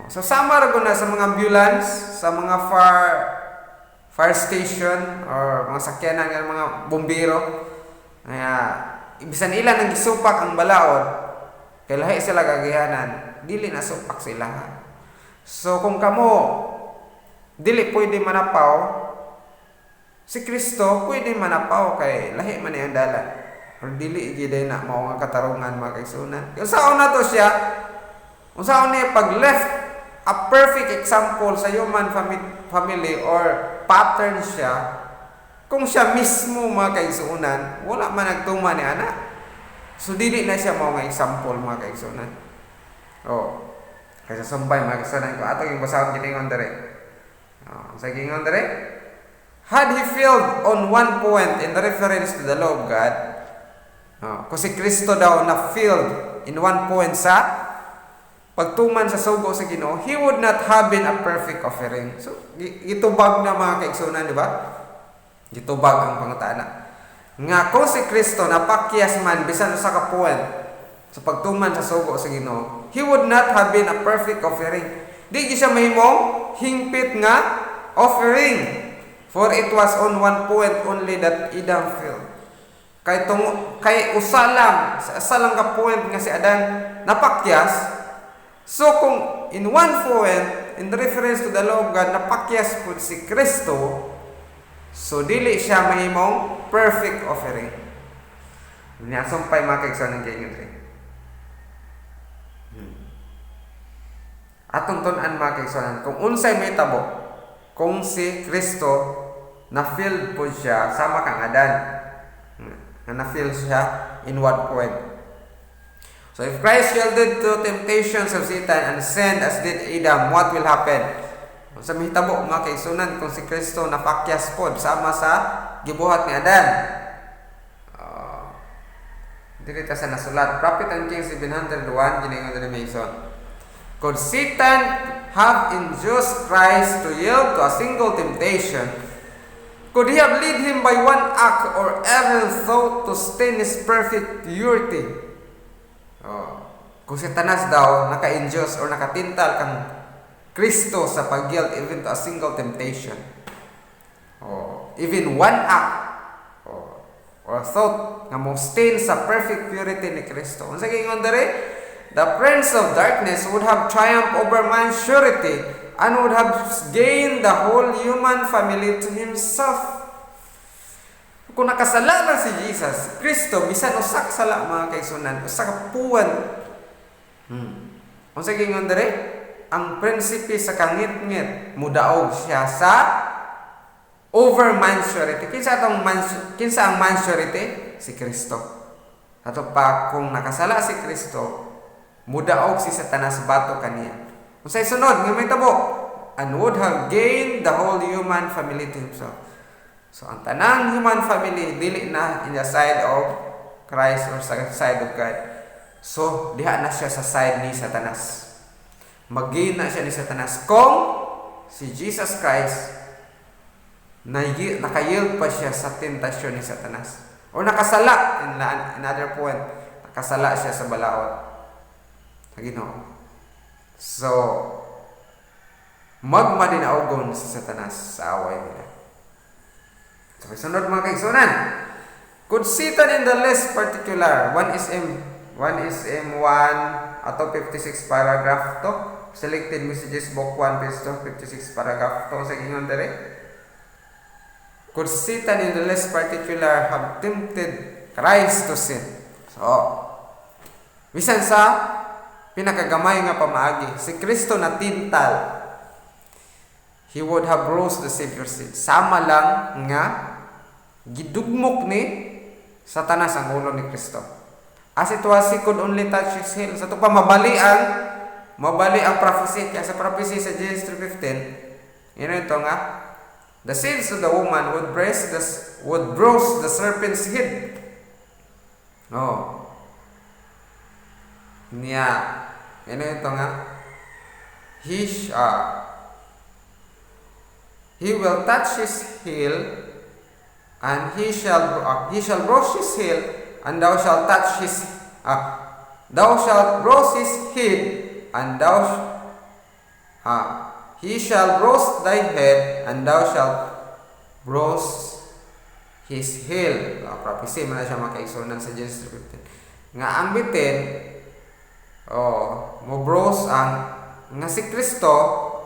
So sama ra na sa mga ambulance, sa mga fire station or mga sakyanan ng mga bombero. Ibisan ilan ang gisupak ang balaod, kay lahi sila gagihanan, dili na supak sila. So kung kamo dili pwede manapaw, si Kristo pwede manapaw kay lahi man ang dalan. Or dili gid na mao nga katarungan, mga kaigsunan. Unsaon na to siya? Unsaon ni pag left a perfect example sa human family or pattern siya, kung siya mismo, mga kaigsunan, wala man nagtuma ni anak. So dili na siya mao nga example, mga kaigsunan. Kaysa sumbay, mga kaigsunan ko atong yung basahon giningon dere. Sa gingon dere, had he failed on one point in the reference to the law of God, kung si Kristo daw na failed in one point sa pagtuman sa sugo sa Ginoo, he would not have been a perfect offering. So gitubag na, mga kaigsunan, di ba? Gitubag ang pangutana. Nga kung si Kristo napakyas man bisan sa ka point sa pagtuman sa sugo sa Ginoo, he would not have been a perfect offering. Di siya mahimong hingpit nga offering, for it was on one point only that Adam failed. Kay usalang ka point nga si Adan napakyas. So kung in one point, in reference to the law of God, napakyas po si Kristo, so dili siya mahimong perfect offering. Niyasumpay, mga kaigsunan, kay ngayon. Atong tunan, mga kaigsunan, kung unsay may tabo, kung si Kristo na-filled po siya sama kang Adan, na-fill siya in one point. So if Christ yielded to temptations of Satan and sinned as did Adam, what will happen? Sa mahitabo, mga kaigsunan, kung si Kristo napakyas po sama sa gibuhat ni Adan. Dito sa nasulat, Prophet and Kings 701, giningon na ni Mason. Could Satan have induced Christ to yield to a single temptation? Could he have led him by one act or evil thought to stain his perfect purity? Kung si Satanas daw naka-induce or nakatintal kang Kristo sa pag-yield even to a single temptation, even one act or thought nga mo stain sa perfect purity ni Kristo. Unsa gingon dere? The prince of darkness would have triumphed over man's surety and would have gained the whole human family to himself. Kung nakasala lang si Jesus, Kristo, bisan usak sala, mga kaigsunan, usak ka puwan. Unsa gingon dere? Ang prinsipe sa kangit-ngit mudaog siya sa over mansurity. Kinsa ang mansurity? Si Kristo. Ato pa kung nakasala si Kristo, mudaog si Satanas bato kaniya. Unsay sunod nga may tabo? And would have gained the whole human family to himself. So ang tanang human family dili na in the side of Christ or sa side of God. So diha na siya sa side ni Satanas. Mag-gain na siya ni Satanas kung si Jesus Christ nakayield pa siya sa tentasyon ni Satanas. O nakasala, in another point, nakasala siya sa balaod sa Ginoo. So, magmadinaugon si Satanas sa away nila. So, sunod mga kaigsunan. Could Satan in the list particular, 1 SM 1 atau 56 paragraph to, Selected Messages Book 1 page 56 paragraph to sa gingon dere. Could Satan in the list particular have tempted Christ to sin? So, bisan sa pinakagamay nga pamaagi, si Kristo na tintal, he would have rose the Savior's seed. Sama lang nga gidugmok ni Satanas ang ulo ni Kristo. As it was, he could only touch his heel. Sa ito pa, mabali ang prophecy. Kaya sa prophecy sa Genesis 3:15, yun ito nga, the seeds of the woman would bruise the serpent's head. Oh. Niya. Yun ito nga, he will touch his heel, and he shall bruise his heel, and thou shalt touch his thou shalt bruise his head, and he shall bruise thy head, and thou shalt bruise his heel. Prophecy man na siya makaigsunan sa Genesis 3:15. Nga ang bitin, mo bruise nga si Kristo,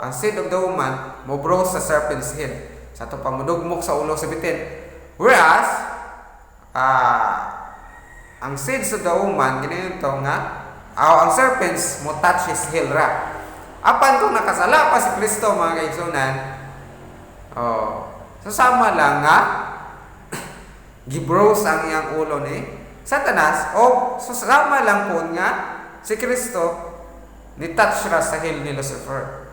ang seed of the woman, mo bruise sa serpent's head. Sa ito pa, mudugmok sa ulo sa bitin. Whereas, ang seeds of the woman, ganito nga, ang serpents mo touch his heel ra. Apan kung nakasala pa si Kristo, mga kaigsunan, sasama lang nga, gibros ang iyang ulo ni Satanas, o sasama lang po nga, si Kristo, ni-touch ra sa heel ni Lucifer.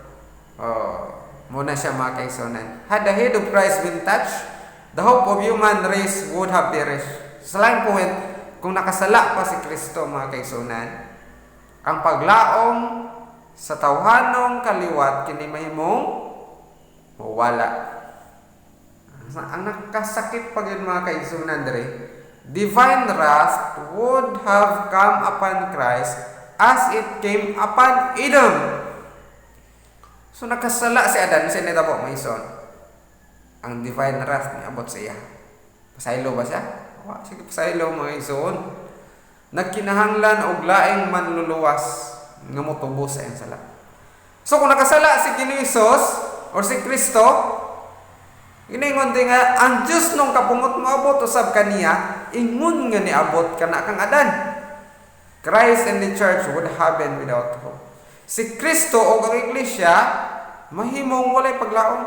Muna siya mga kaigsunan. Had the head of Christ been touched, the hope of human race would have perished. Sa lain point, kung nakasala pa si Kristo mga kaigsunan, ang paglaom sa tawhanong kaliwat kini mahimong mawala. Ang nakasakit pa gyud mga kaigsunan diri, divine wrath would have come upon Christ as it came upon Adam. So nakasala si Adan, sa nitabo maison. Ang divine wrath ni abot sa iya. Pasaylo ba siya? Sige, pasaylo mga ison. Nagkinahanglan og laing manluluwas nga motubos sa iyang sala. So kung nakasala si Ginoong or si Kristo, giningon din nga ang Dios nung kapungot mo abot usab kaniya, ingon nga niabot kana kang Adan. Christ and the church would have been without hope. Si Kristo o ang iglesia mahimong walay paglaom.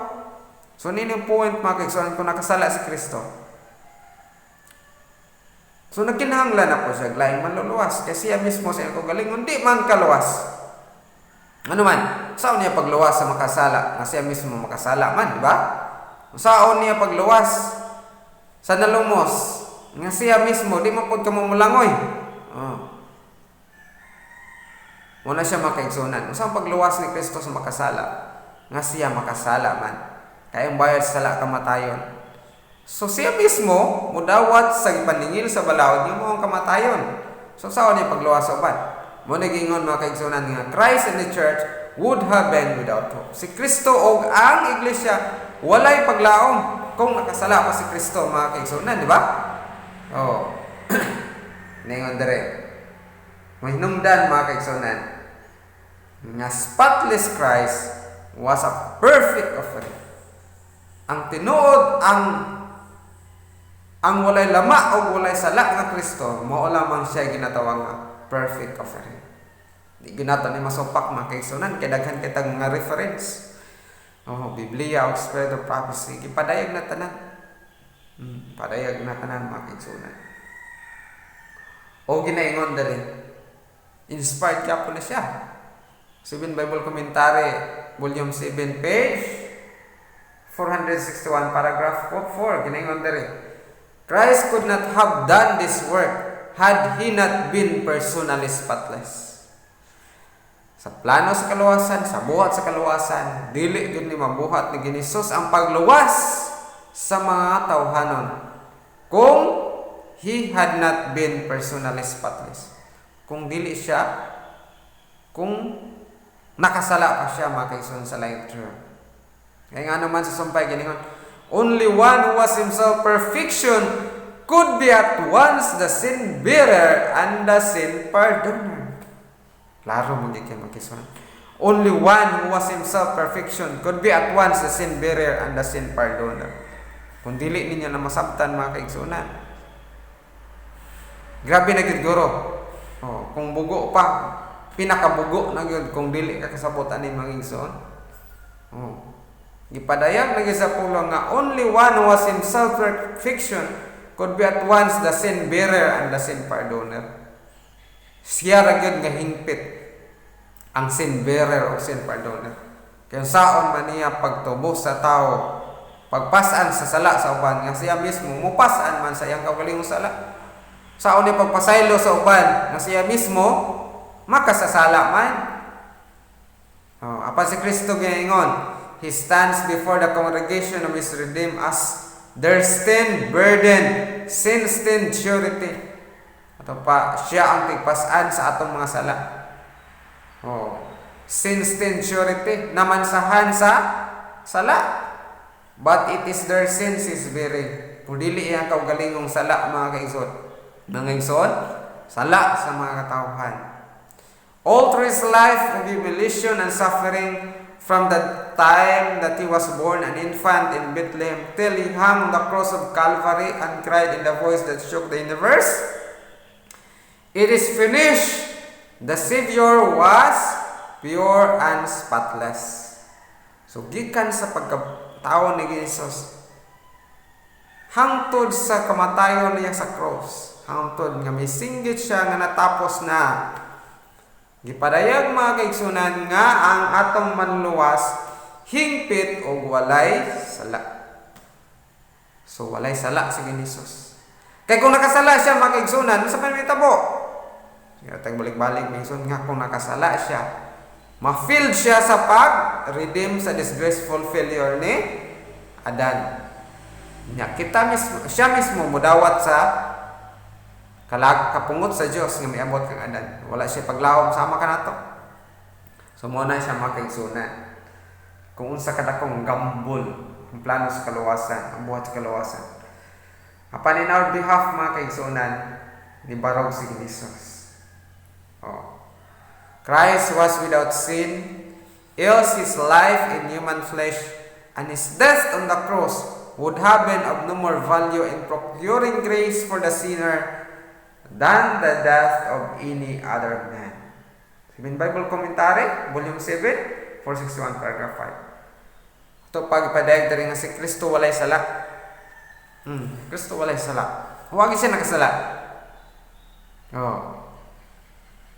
So nining point mga kaigsunan, kung nakasala si Kristo, so nagkinahanglan ako siya laing manluluwas kasi siya mismo sa iyang kagalingon di man kaluwas. Ano man, saan niya pagluwas sa makasala nga siya mismo makasala man, di ba? Saan niya pagluwas sa nalumos nga siya mismo di man pud kamumulangoy. Muna siya makaigsunan. Saan pagluwas ni Kristo sa makasala nga siya makasala man, kayang bayad sa sala kamatayon. So siya mismo mudawat sa ipaningil sa balaod niya mo ang kamatayon. So saan niya pagluwas sa uban? Mo nagingon mga kaigsunan nga Christ and the church would have been without hope. Si Kristo o ang iglesia walay paglaom kung nakasala pa si Kristo mga kaigsunan, di ba? Ningon dere. Mahinungdan mga kaigsunan nga spotless Christ was a perfect offering. Ang tinuod ang walay lama o walay sala nga Kristo, mao lamang siya ginatawag nga perfect offering. Di ginato ni masupak mga kaigsunan kay daghan kitag mga reference. Biblia o Spirit of Prophecy gipadayag na tanan. Padayag na tanan mga kaigsunan. O ginaingon dali. Inspired ka po na siya. 7 Bible Commentary, Volume 7, page 461, paragraph 4. Ginaingon dali. Christ could not have done this work had He not been personally spotless. Sa plano sa kaluwasan, sa buhat sa kaluwasan, dili yun ni mabuhat ni Ginisus ang pagluwas sa mga tawhanon kung He had not been personally spotless. Kung dili siya, kung nakasala pa siya mga kaigsunan sa life term. Kaya nga naman sa sumpay, ganingon, only one who was himself perfection could be at once the sin bearer and the sin pardoner. Klaro mo gikan mga kaigsunan. Only one who was himself perfection could be at once the sin bearer and the sin pardoner. Kung dili ninyo na masabtan mga kaigsunan, grabe na gid guro. Kung bugo pa, pinakabugo na gyud kung dili ka kasabutan ni mga igsoon. Gipadayag lagi sa pulo nga only one who was himself perfection could be at once the sin bearer and the sin pardoner. Siya ra gyud nga hingpit ang sin bearer o sin pardoner. Kaya saon man niya pagtubo sa tao, pagpasan sa sala sa uban nga siya mismo mupasan man sa iyang kaugalingong sala. Saon niya pagpasaylo sa uban nga siya mismo makasasala man. Apan si Kristo gaingon, He stands before the congregation of His redeemed as their sin burden, sin-stained surety. Ato pa, siya ang tigpasan sa atong mga sala. Sin-stained surety, namansahan sa sala. But it is their sins is bearing. Kung dili iyang kaugalingong sala mga kaigsoon. Mga kaigsoon, sala sa mga katawhan. All through His life of humiliation and suffering, from the time that He was born an infant in Bethlehem till He hung on the cross of Calvary and cried in the voice that shook the universe, "It is finished." The Savior was pure and spotless. So gikan sa pagkatao ni Jesus, hangtod sa kamatayon niya sa cross, hangtod nga may singgit siya nga natapos na. Gipadayag mga kaigsunan nga ang atong manluwas hingpit o walay sala. So walay sala si Ginisus. Kaya kung nakasala siya mga kaigsunan, sa panitabo. Sige tayong balik-balik minsan nga kung nakasala siya, ma-filled siya sa pag-redeem sa disgraceful failure ni Adan. Siya mismo mudawat sa kapungot sa Dios nga miabot kang Adan. Wala siya paglawom sama ka nato. So mo na siya mga kaigsunan. Kung unsa kadakong gambol ang plano sa kaluwasan, ang buhat sa kaluwasan. Apan in our behalf mga kaigsunan, nibarog si Jesus. Christ was without sin, else His life in human flesh and His death on the cross would have been of no more value in procuring grace for the sinner than the death of any other man. 7 Bible Commentary, Volume 7, 461, paragraph 5. Ito pagpadayag dari nga si Kristo walay sala. Kristo walay sala. Huwag siya nakasala.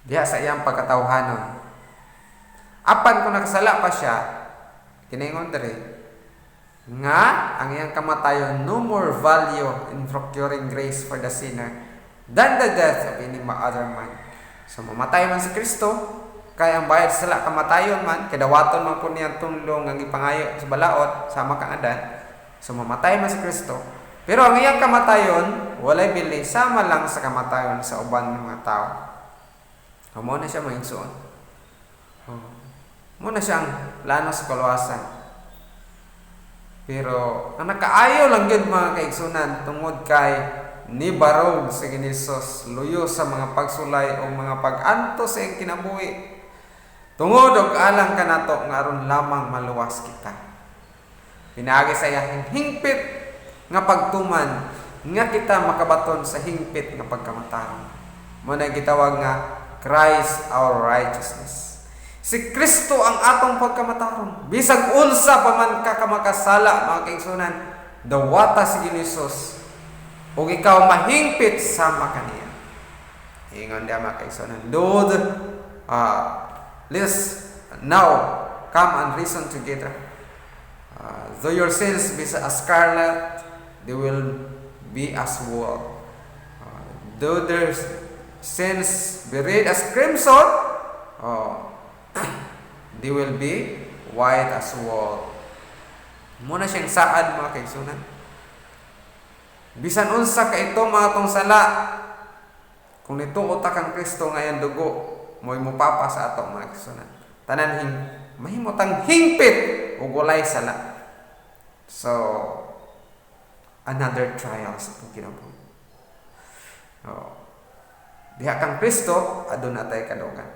Diya sa iyang pagkatawhanon. Apan kung nakasala pa siya, kinaingon dari nga ang iyang kamatayon no more value in procuring grace for the sinner than the death of any other man. So mamatay man si Kristo, kaya ang bayad sa sala kamatayon man, kadawaton man po niya tunlong ang ipangayo sa balaod sama kang Adan. So mamatay man si Kristo, pero ang iyang kamatayon walay bili sama lang sa kamatayon sa uban ng mga tao. Mo na siya maigsoon. Mo na siyang plano sa kaluwasan. Pero ang nakaayo lang yun mga kaigsunan tungod kay ni barog si Ginisus luyo sa mga pagsulay o mga pag-anto sa iyang kinabuhi. Tungod og alang kanato nga aron lamang maluwas kita. Pinaagi sa iyang hingpit nga pagtuman nga kita makabaton sa hingpit nga pagkamatayon. Mo na gitawag nga Christ our righteousness. Si Kristo ang atong pagkamataron. Bisag unsa pa man ka kamakasala, mga kaigsunan, dawata si Ginoos ug ikaw mahingpit sama kaniya. Ingon dia mga kaigsunan, Lord, let's now come and reason together. Though your sins be as scarlet, they will be as wool. Though their sins be red as crimson, they will be white as wool. Muna siyang saad, mga kaigsunan. Bisan unsa ka ito mga tong sala, kung nituot kang Kristo ngayon dugo, mo'y mupapa sa ato, mga kaigsunan. Tanan mahimotang hingpit ug walay sala. So another trial sa Panginoon. Diha kang Kristo, adun atay kadugan.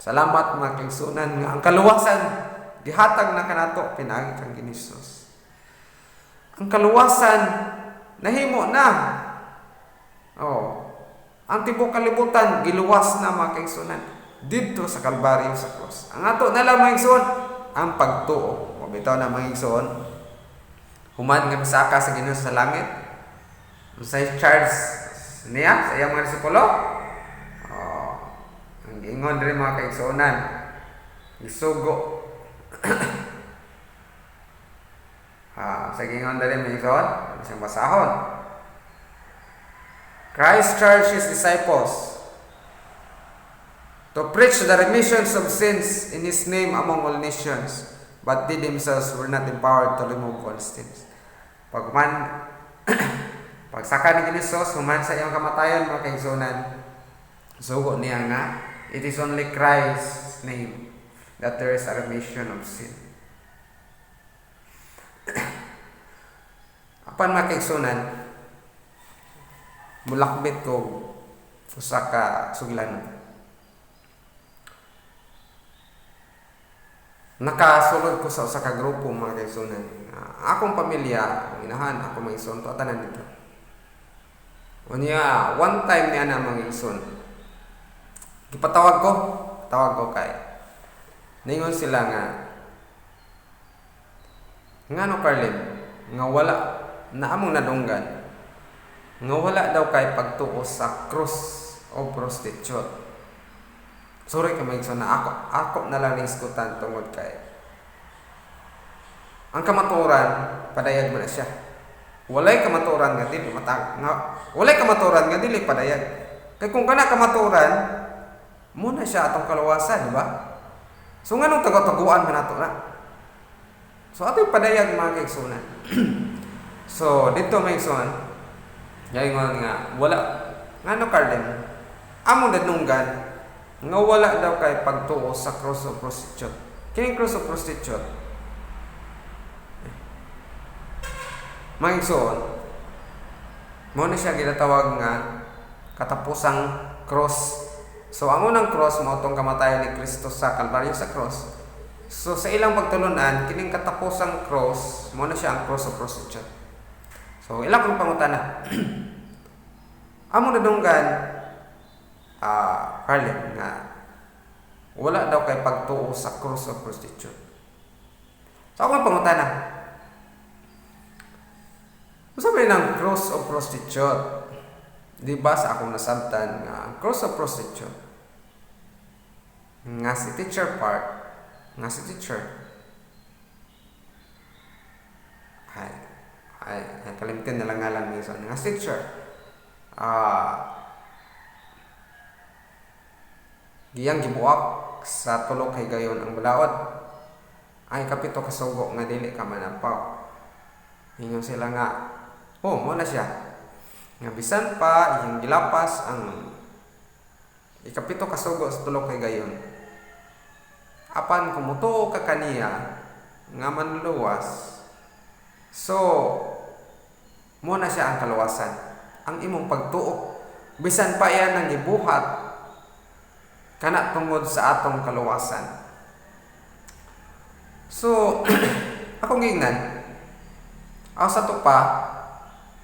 Salamat, mga kaigsunan, nga ang kaluwasan gihatag na kanato pinaagi kang Ginoos. Ang kaluwasan nahimo na. Ang tibok kalibutan giluwas na, mga kaigsunan, didto sa Kalbaryo sa cross. Ang ato na lang, mga kaigsunan, ang pagtuo. O bitaw na, mga kaigsunan, human nga misaka sa Ginoos sa langit. Sa Charles niya, sa iyang mga disipulo, ang ingon rin, mga kaigsunan, isugo. Sa gingon rin, mga kaigsunan, isang basahon. Christ charged his disciples to preach the remissions of sins in his name among all nations, but they themselves were not empowered to remove all sins. Pagsaka ni Ginoos, human sa iyang kamatayon, mga kaigsunan, sugo niya nga, it is only Christ's name that there is a remission of sin. Apan, mga kaigsunan, mulakbit ko usa ka suglanon. Nakasulod ko sa usa ka grupo, mga kaigsunan. Akong pamilya, akong inahan, ako mga igsoon, tanan dito. Unya, one time niya na, mga igsoon, gipatawag ko kay. Ningon sila nga, ngano Carlin, nga wala na among nadunggan, nga wala daw kay pagtuo sa cross o prostitute. Sorry ka, mga igsoon, na ako na lang niskutan tungod kay ang kamaturan padayag mo na siya. Walay kamaturan nga dili walay kamaturan nga dili padayag. Kay kung kana kamaturan, muna siya atong kaluwasan, di ba? So nganong tago-taguan man nato na. So ato padayag, mga kaigsunan. So dito, mga igsoon, gaingon nga wala ngano Carlin, among dadunggan nga wala daw kay pagtuo sa cross of prostitute. Kining cross of prostitute, mga igsoon, mo na siya ginatawag nga katapusang cross. So ang unang cross mao tong kamatayon ni Kristo sa Kalbaryo sa cross. So sa ilang pagtulunan, kining katapusang cross mo na siya ang cross of prostitute. So ilang kong pangutana. Among nadunggan, Carlin, nga wala daw kay pagtuo sa cross of prostitute. So akong pangutana, sabi ng cross of prostitute, di ba sa akong nasabtan nga cross of prostitute nga si teacher part, nga si teacher ay kalimtin na lang ngalan minsan nga si teacher giyang gibuak sa tulo kay gayon ang balaod ay kapito kasugo nga dili ka manapaw. Ingon sila nga, mo na siya nga bisan pa iyang gilapas ang ikapito kasugo sa tulo kay gayon, apan kumutuo ka kaniya nga manluwas, so mo na siya ang kaluwasan, ang imong pagtuo, bisan pa iyan ang gibuhat kana tungod sa atong kaluwasan. So akong gingnan, sa to pa,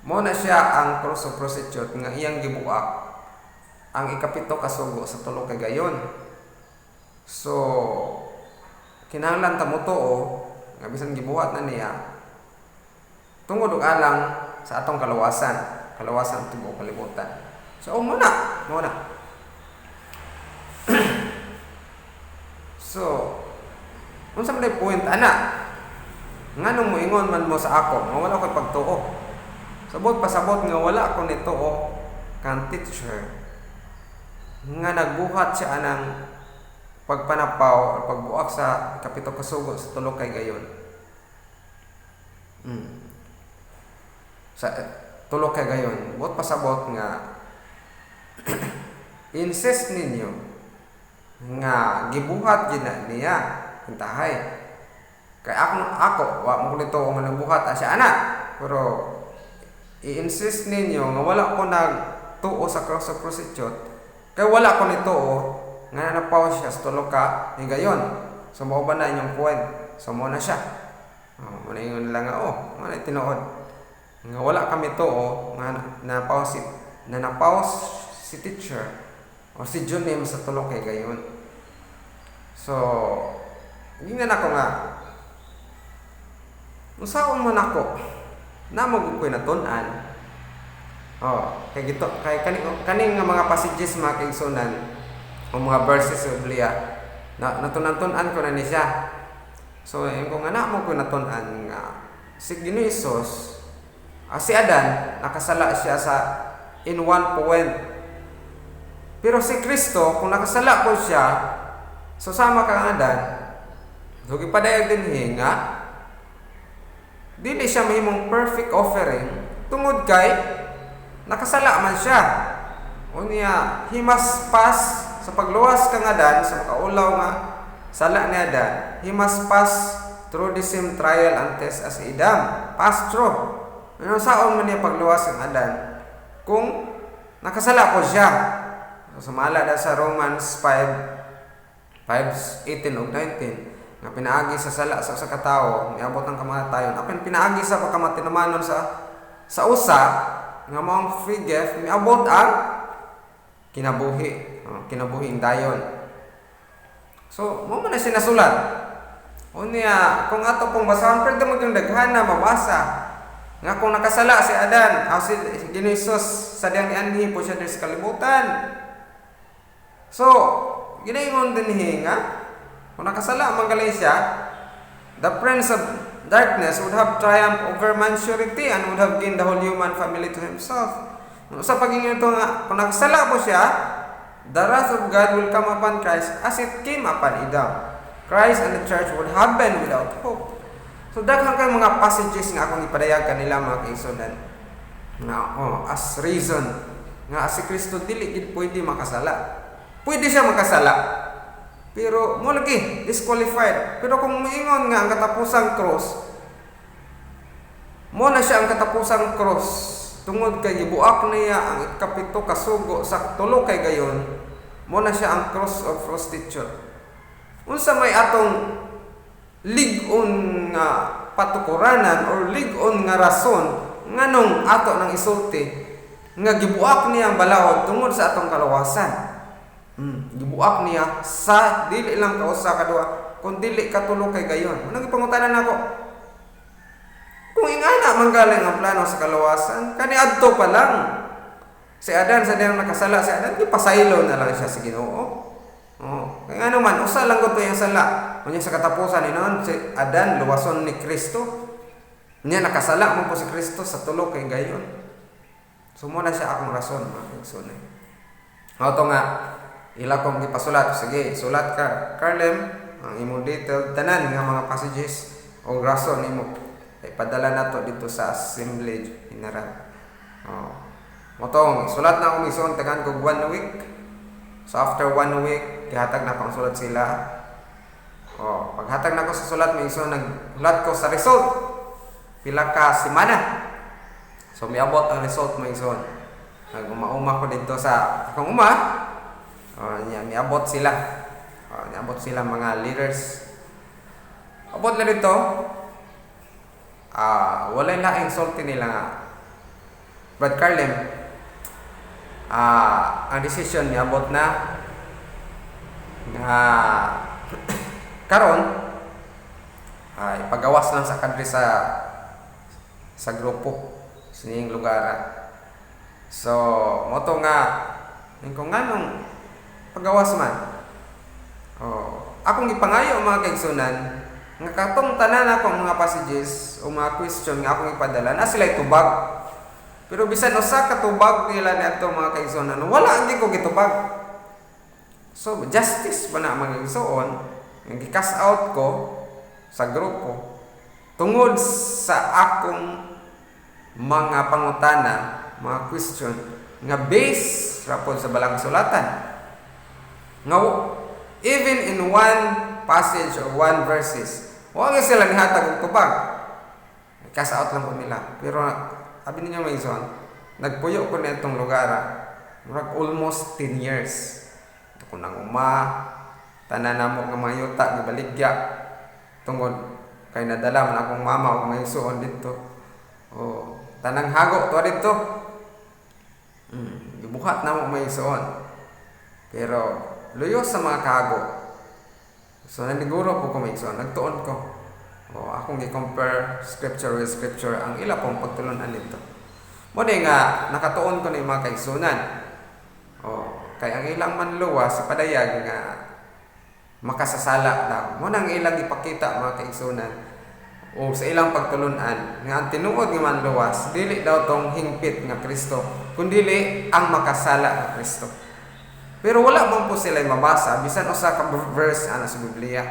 mo na siya ang cross of prostitute nga iyang gibuak ang ikapito kasugo sa tulo kay gayon. So kinahanglan ta mo tuo nga bisan gibuhat na niya tungod og alang sa atong kalawasan tubo kalibutan. So muna. So unsa man point ana? Nganong moingon man mo sa ako nga wala ko'y pagtuo? Sabot pasabot nga wala ko nituo kan teacher nga nagbuhat siya anang pagpanapaw o pagbuak sa kapito kasugo sa tulo kay gayon. Sa tulo kay gayon, buot pasabot nga insist ninyo nga gibuhat gina niya hintahay. Kay ako wa mo nito nga nagbuhat siya ana, pero i-insist ninyo nga wala ko nagtuo sa cross of prostitute kay wala ko nituo nga napaw siya sa tulo ka ni gayon. So mao ba na inyong point? So mo na siya. Mo na ingon lang nga mo na tinuod nga wala kami tuo nga napaw si teacher o si Junim sa tulo kay gayon. So gingan ako nga unsaon man ako na magugkoy na tun-an. Kay gito kay kaning nga mga passages mga kaigsunan o mga verses sa Biblia natunan-tun-an ko na ni siya. So kung ana mo ko natun-an nga si Ginoong Hesus si Adan nakasala siya sa in one point. Pero si Kristo kung nakasala ko siya so sama kang Adan so gipadayag dinhi nga dili siya mahimong perfect offering tungod kay nakasala man siya. Unya he must pass sa pagluwas kang Adan sa makaulaw nga sala ni Adan. He must pass through the same trial and test as Adam pass through. Ano saon man niya pagluwas kang Adan kung nakasala ko siya. So sumala da sa Romans 5:18 ug 19 nga pinaagi sa sala sa usa ka tawo miabot ang kamatayon apan pinaagi sa pagkamatinumanon sa usa nga maong free gift miabot ang kinabuhing dayon. So mo man na siya nasulat unya kung ato pong basahan pwede mo yung daghan na mabasa nga kung nakasala si Adan si Ginoong Hesus sa diyang ianhi po siya sa kalibutan. So ginaingon din nga kung nakasala manggalay siya, the prince of darkness would have triumphed over man's surety and would have gained the whole human family to himself. Sa pagingin ito nga, kung nakasala po siya, the wrath of God will come upon Christ as it came upon Adam. Christ and the church would have been without hope. So daghang kay mga passages nga akong ipadayag kanila mga kaigsunan nga as reason nga si Kristo dili gid pwede makasala. Pwede siya makasala. Pero mo lagi disqualified. Pero kung moingon nga ang katapusang cross mo na siya ang katapusang cross tungod kay gibuak niya ang ikapito kasugo sa tulo kay gayon mo na siya ang cross of prostitute. Unsa may atong lig-on nga patukuranan or lig-on nga rason nganong ato nang isulti nga gibuak niya ang balawod tungod sa atong kalawasan. Gibuak niya sa dili lang kausa kadua kun dili katulo kay gayon. Anong ipangutanan nako? Kung ingana manggaling ang plano sa kalawasan, kani adto pa lang si Adan sa diyang nakasala si Adan gipasaylo na lang siya sa Ginoo. Kay ano man usa lang gud yung sala. Unya sa katapusan ni noon si Adan luwason ni Kristo. Niya nakasala mo po si Kristo sa tulo kay gayon. Sumo na siya akong rason mga igsoon. Auto nga ila kong gipasulat. Sige, sulat ka Carlem ang imong detailed tanan nga mga passages o rason nimo. Ipadala nato dito sa assembly general. Motong sulat na akong igsoon tagan kog 1 week. So after 1 week gihatag na akong sulat sila. Paghatag na ko sa sulat may igsoon naghulat ko sa result. Pila ka semana. So miabot ang result may igsoon. Naguma-uma ko dito sa akong uma. Miabot sila. Miabot sila mga leaders. Abot na dito. Walay laing sulti nila nga. Brad Carlem, ang decision niya abot na nga karon ay pagawas lang sa kadri sa grupo sa iyang lugar. So moto nga kung nganong pagawas man, akong gipangayo mga kaigsunan nga katong tanan akong mga passages o mga question nga akong ipadala na sila itubag. Pero bisan usa ka tubag nila niadto mga kaigsunan, wala hindi ko gitubag. So justice ba na mga igsoon nga gi-cast out ko sa grupo tungod sa akong mga pangutana, mga question nga base rapod sa balang sulatan. Nga even in one passage or one verses, wala sila nihatag og tubag. Cast out lang po nila. Pero abi ninyo may ison, nagpuyo ko na itong lugar, murag almost 10 years. Ito ko nang tanan na mo nga mga yuta, gibaligya, tungod kay nadala man akong mama o may isuon dito. Tanang hago to dito. Gibuhat na mo may isuon. Pero luyo sa mga kago. So naniguro po ko may isuon, nagtuon ko. Akong i-compare scripture with scripture ang ila pong pagtulunan nito. Mo nga nakatuon ko ni mga kaigsunan. Kay ang ilang manluwa sa padayag nga makasasala daw. Mo nang ilang ipakita mga kaigsunan o sa ilang pagtulunan nga ang tinuod nga manluwas dili daw tong hingpit nga Kristo, kundili ang makasala nga Kristo. Pero wala man po sila mabasa bisan usa ka verse ana sa Biblia.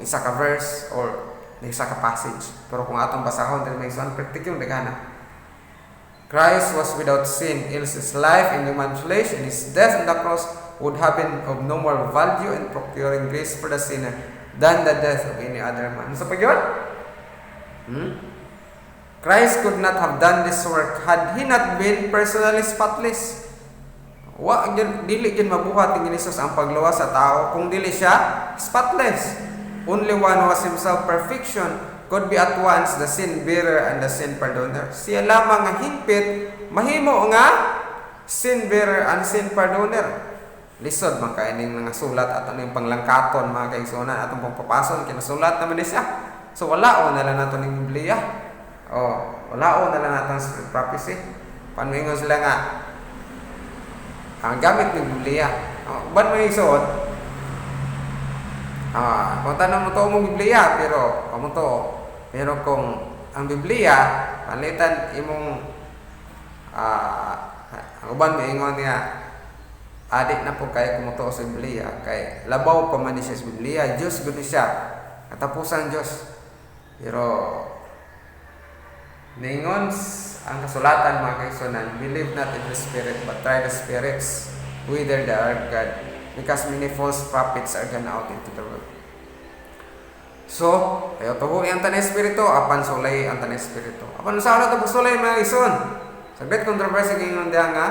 Isa ka verse or isa ka passage. Pero kung atong basahon dili may isang practical dagana. Christ was without sin, else his life in human flesh and his death on the cross would have been of no more value in procuring grace for the sinner than the death of any other man. So pag yun? Christ could not have done this work had he not been personally spotless. Dili gid mabuhat ni Jesus ang pagluwas sa tao kung dili siya spotless. Only one who was himself perfection could be at once the sin bearer and the sin pardoner. Siya lamang nga hingpit mahimo nga sin bearer and sin pardoner. Lisod man kay ning mga sulat at ano yung panglangkaton mga kaigsunan atong pagpapason kinasulat naman siya. So wala na lang nato ning Biblia. Wala na lang nato ang prophecy. Panuingon sila nga ang gamit ng Biblia. Ban may isuot? Kung tanong mo to mong Biblia, pero kung ang Biblia palitan imong ang uban moingon niya adik na po kay kumuto sa Biblia kay labaw pa man siya sa Biblia, Diyos gud siya katapusan Diyos. Pero ningon ang kasulatan mga kaigsunan, believe not in the spirit but try the spirits whether they are God, because many false prophets are gone out into the world. So, ayo tuhoy ang tanay espiritu, apan sulay ang tanay espiritu. Apan sa oras to sulay mga ison. Sa great controversy gingon diha nga,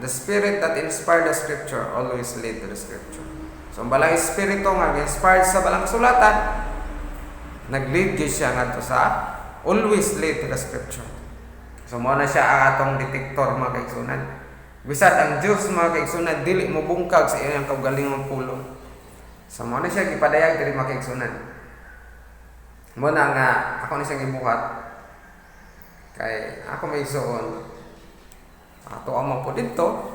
the spirit that inspired the scripture always lead to the scripture. So, ang balang espiritu nga inspired sa balang sulatan, nag-lead gyud siya ngadto sa always lead to the scripture. So, mo na siya ang atong detector mga kaigsunan. Bisad ang Dios mga kaigsunan dili mo bungkag sa iyang kaugalingong pulong. So, mo na siya gipadayag diri mga kaigsunan. Mo na nga ako ni siyang gibuhat kay ako may isuon ato amo po dito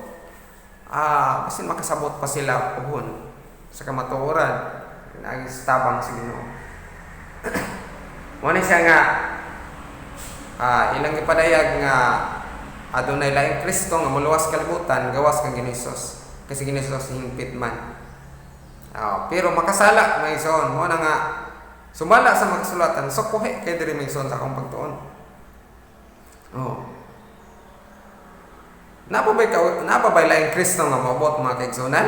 basin makasabot pa sila puhon sa kamatuoran nagis tabang sa Ginoo. Mo na siya nga ilang ipadayag nga adunay laing Kristo nga muluwas kalibutan gawas kang Ginisos kasi Ginisos hingpit man. Pero makasala may isuon mo na nga sumala sa magsulatan, so kuhe kay diri mingson sa akong pagtuon. Napabay laing Kristo nga maabot mga kaigsunan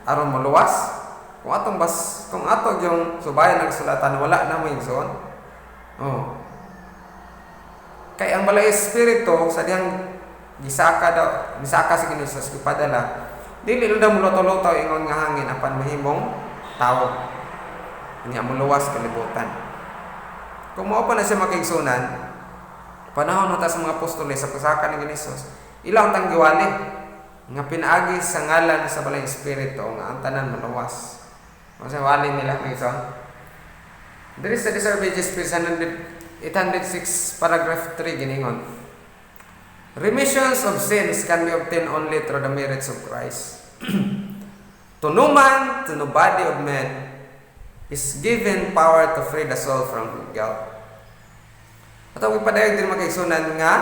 aron maluwas. Kung ato yung subayan ng sulatan wala na mingson. Kay ang balay espiritu sa diyang misaka sa Ginoos ipadala. Dili daw muloto-loto ingon nga hangin apan mahimong tawo. Niya muluwas kalibutan. Kung mao pa na siya makaigsunan, Panahon ta sa mga apostoles sa pusaka ni Hesus. Ilang tang giwali nga pinaagi sa ngalan sa balay espiritu nga ang tanan maluwas. Kasi wali nila may son. There is a Disobedience Page 806 paragraph 3 giningon. Remissions of sins can be obtained only through the merits of Christ. To no man, to no body of man is given power to free the soul from guilt. At ang ipadayag din magkaigsunan nga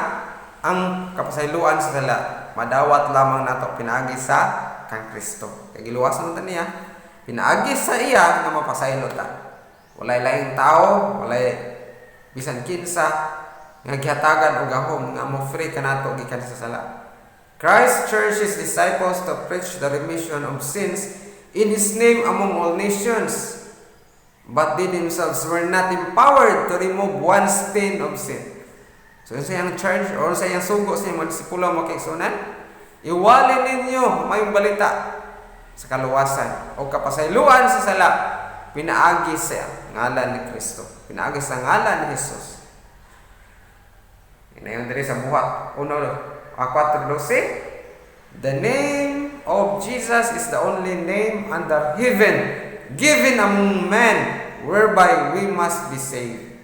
ang kapasayloan sa sala madawat lamang nato pinaagi sa kang Kristo. Kay giluwasan ta niya, pinaagi sa iya nga mapasaylo ta. Walay laing tao, walay bisan kinsa nga gihatagan og gahom nga mo free kanato gikan sa sala. Christ charged his disciples to preach the remission of sins in his name among all nations. But they themselves were not empowered to remove one stain of sin. So sa iyang charge or sa iyang sugo sa iyang mga disipulo makigsunan, iwali ninyo mayong balita sa kaluwasan o kapasayloan sa sala pinaagi sa ngalan ni Kristo, pinaagi sa ngalan ni Jesus. Inayon diri sa buhat 1:4-12. The name of Jesus is the only name under heaven given among men whereby we must be saved.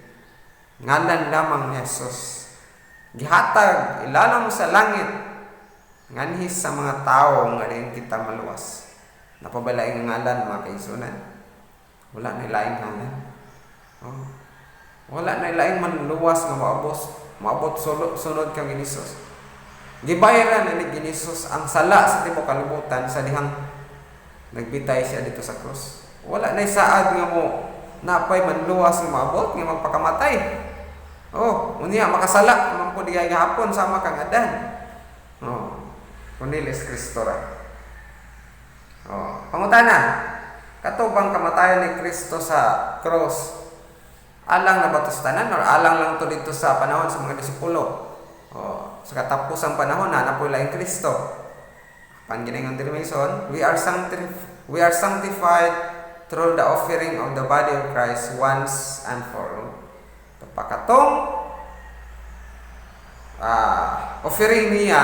Ngalan lamang ni Jesus gihatag ilalam sa langit nganhi sa mga tao nga rin kita maluwas. Napabalaing ngalan mga kaigsunan. Wala na ilaing ngalan. Wala na ilaing manluwas nga maabot sunod kang Hesus. Gibayaran na ni Hesus ang sala sa tibuok kalibutan sa dihang nagbitay siya dito sa krus. Wala na isaad nga mo napay manluwas nga maabot nga magpakamatay. Unya makasala man po digay gahapon sama kang Adan. Kunilis Kristo ra. Pangutana, katubang kamatayan ni Kristo sa cross, alang na ba to sa tanan or alang lang to dito sa panahon sa mga disipulo? Sa katapusang panahon na po laing Kristo. Panginingon diri Mason, we are sanctified through the offering of the body of Christ once and for all. Kapakatong offering niya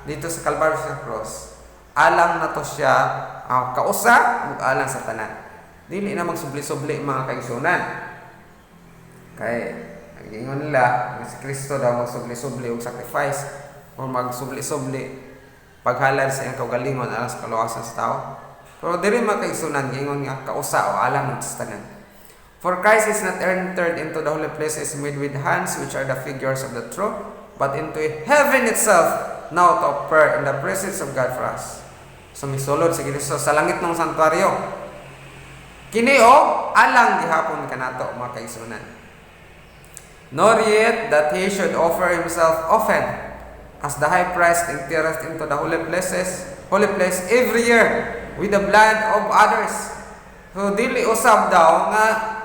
dito sa Calvary sa cross, alang na to siya kausa ug alang sa tanan. Dili na magsubli-subli mga kaigsunan. Kay ang ingon nila si Kristo daw magsubli-subli og sacrifice o magsubli-subli paghalad sa iyang kaugalingon alang sa kaluwasan sa tao. Pero diri makaigsunan gingon nga kausa o alam sa tanan. For Christ is not entered into the holy places made with hands, which are the figures of the truth, but into heaven itself, now to appear in the presence of God for us. So misulod si Kristo sa langit ng santuaryo. Kini og alang gihapon kanato mga kaigsunan. Nor yet that he should offer himself often, as the high priest entereth into the holy place every year with the blood of others. So dili usab daw nga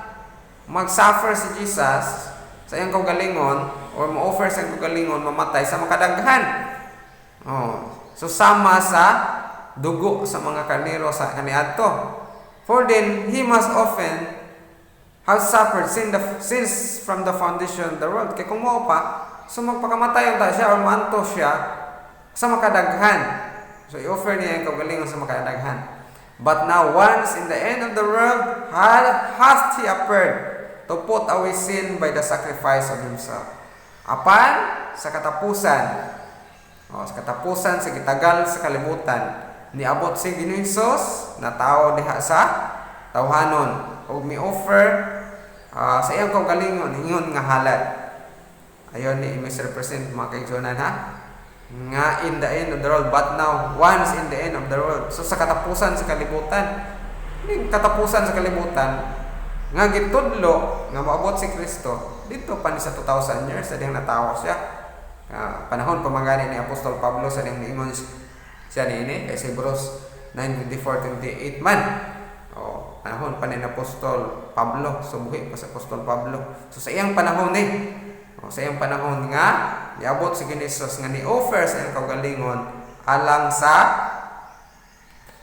mag-suffer si Jesus sa iyang kaugalingon or ma-offer sa iyang kaugalingon mamatay sa makadaghan. So sama sa dugo sa mga karnero sa kaniadto. For then he must often have suffered since from the foundation of the world. Kaya kung mo pa, so magpakamatay ta siya or maanto siya sa makadaghan. So i-offer niya yung kaugalingon sa makadaghan. But now once in the end of the world hath he appeared to put away sin by the sacrifice of himself. Apan sa katapusan sa gitagal sa kalibutan, niabot si Ginoong Hesus na tao diha sa tawhanon ug mi-offer sa iyang kaugalingon ingon nga halad. Ayon ni misrepresent mga kaigsunan nga in the end of the world, but now once in the end of the world. So sa katapusan sa kalibutan, nga gitudlo nga maabot si Kristo dito pa ni sa 2,000 years sa diyang natawa siya. Panahon pamangani ni Apostol Pablo sa diyang niingon siya niini kay Hebrews 9:24-28 man. Panahon pa ni Apostol Pablo, subuhi pa sa Apostol Pablo. So sa iyang panahon sa iyang panahon nga niabot si Hesus nga ni-offer sa iyang kaugalingon alang sa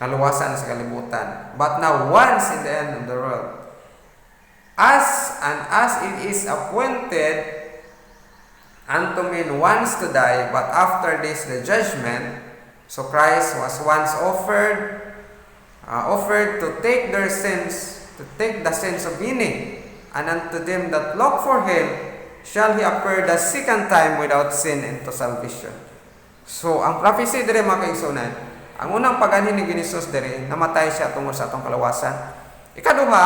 kaluwasan sa kalibutan. But now once in the end of the world, as it is appointed unto men once to die, but after this the judgment. So Christ was once offered to take their sins, to take the sins of many, and unto them that look for Him shall He appear the second time without sin into salvation. So, ang prophecy dire mga kaigsunan, ang unang pag-anhin ni Jesus dire, namatay siya tungod sa atong kalawasan. Ikaduha,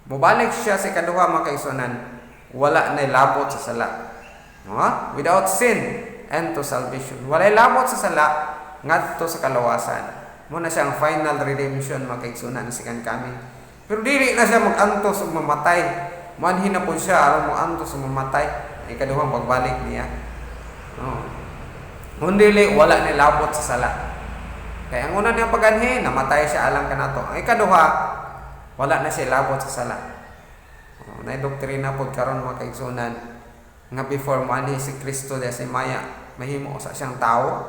mubalik siya sa ikaduha mga kaigsunan, wala na labot sa sala. No? Without sin into salvation. Wala labot sa sala ngadto sa kalawasan. Muna siya ang final redemption mga kaigsunan sikan kami. Pero dili na siya mag-antos ug mamatay. Manhin na po siya aron mo-antos ug mamatay. Ikaduhang pagbalik niya. No. Hundili wala ni labot sa sala. Kaya ang una niyang pag-anhin, namatay siya alang kanato. Ang ikaduha, wala na siya labot sa sala. Na doktrina pod karon mga kaigsunan nga before manhi si Kristo sa Maya, mahimo sa siyang tao.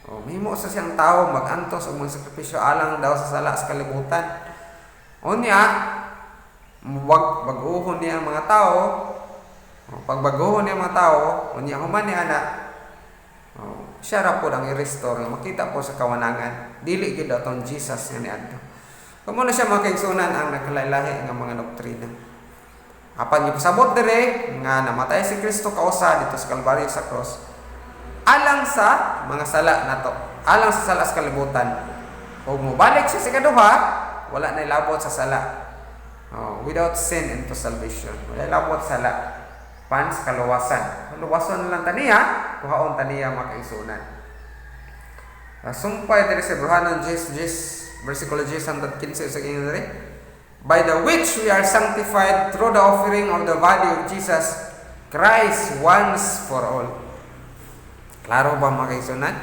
Mahimo sa siyang tao mag-antos og mga sakripisyo alang daw sa sala sa kalibutan. Unya, baguhon niya ang mga tao. Pag baguhon niya ang mga tao, unya human ni ana. Siya ra po ang i-restore, makita po sa kawanangan. Dili gid atong Jesus nga niadto. Kamo na siya mga kaigsunan ang nagkalailahi nga mga doktrina. Apan gipasabot dire nga namatay si Kristo kausa dito sa Kalbaryo sa cross. Alang sa mga sala nato, alang sa sala sa kalibutan. Ug mobalik siya sa ikaduha, wala na labot sa sala. Without sin into salvation. Wala labot sa sala. Pans kaluwasan. Kaluwasan lang taniya, kuhaon taniya mga kaigsunan. Sumpay diri sa Hebrehanon 10 versikulo 10 hangtod 15 sa inyo diri. By the which we are sanctified through the offering of the body of Jesus Christ once for all. Klaro ba mga kaigsunan?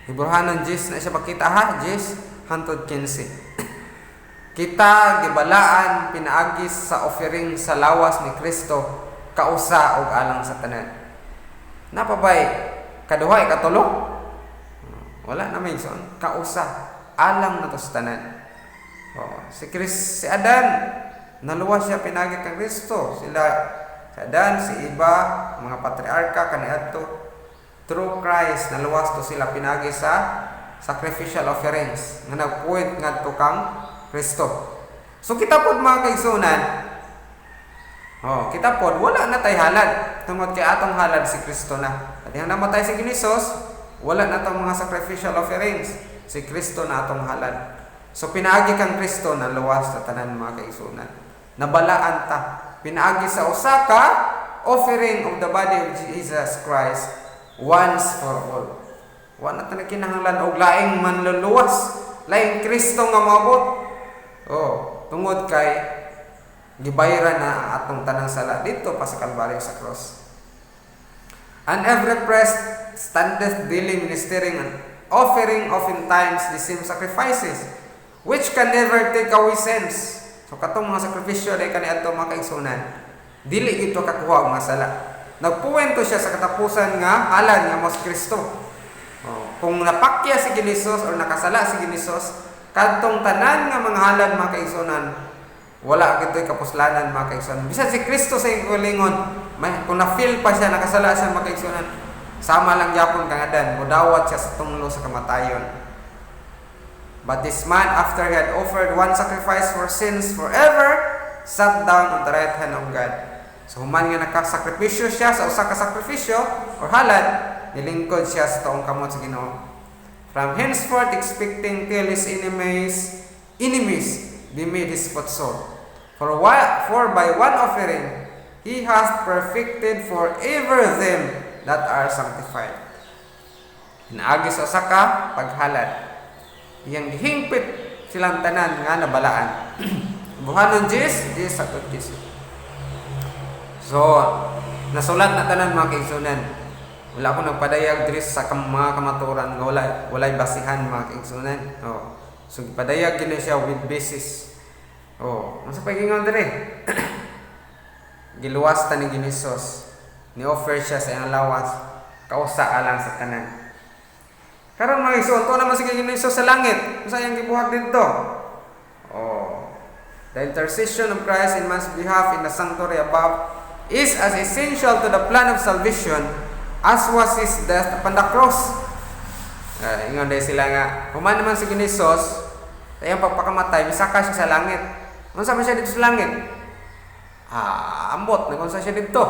Hebrehanon 10 na siya pakita ha, 10 hangtod 15. Kita gibalaan pinaagis sa offering sa lawas ni Kristo kausa og alang sa tanan. Napabay kaduha ikatulo? Wala na may son kausa alang na to sa tanan. Si Adan naluwas siya pinagi kang Kristo. Sila si Adan, si Iba, mga patriarka kaniadto through Christ naluwas to sila pinagi sa sacrificial offerings nga nagpuwid ngadto kang Kristo. So kita pod mga kaigsunan, kita pod wala na tay halad tungod kay atong halad si Kristo na. At yang namatay si Ginisos, wala na tong mga sacrificial offerings. Si Kristo na atong halad. So pinaagi kang Kristo na luwas sa tanan mga kaigsunan. Nabalaan ta. Pinaagi sa usa ka offering of the body of Jesus Christ once for all. Wala ta na kinahanglan og laing manluluwas, laing Kristo nga moabot. Tungod kay gibayran na ang atong tanang sala dito pa sa Kalbaryo sa cross. And every priest standeth daily ministering and offering oftentimes the same sacrifices, which can never take away sins. So katong mga sakripisyo dahil kaniadto mga kaigsunan, dili ito kakuha ang mga sala. Nagpuwento siya sa katapusan nga halad nga mas Kristo. Kung napakya si Ginisos o nakasala si Ginisos, kadtong tanan nga mga halad mga kaigsunan, wala kito'y kapuslanan mga kaigsunan. Bisan si Kristo sa ikulingon, kung na-feel pa siya, nakasala siya mga kaigsunan, sama lang yapon kang Adan, mudawat siya sa tunglo sa kamatayon. But this man, after he had offered one sacrifice for sins forever, sat down on the right hand of God. So human nga nakasakripisyo siya sa usa ka sakripisyo or halad, nilingkod siya sa taong kamot sa Ginoo. From henceforth expecting till his enemies be made his footstool. For by one offering he hath perfected forever them that are sanctified. Hinaagi sa usa ka paghalad. Iyang gihingpit silang tanan nga nabalaan. Buhanon 10 sa 20. So, nasulat na tanan mga kaigsunan. Wala ko nagpadayag diri sa mga kamaturan nga walay basihan mga kaigsunan. So padayag gini siya with basis. Nasa pagingon diri. Giluwas ta ni Ginisos. Ni-offer siya sa iyang lawas kausa alang sa tanan. Karon mga igsoon, to naman si Ginisos sa langit. Usa yang gibuhat didto? The intercession of Christ in man's behalf in the sanctuary above is as essential to the plan of salvation as was his death upon the cross. Ingon dahil sila nga, human naman si Ginisos, kaya pagpakamatay, misaka siya sa langit. Unsa man siya dito sa langit? Ambot, nagunsa siya dito.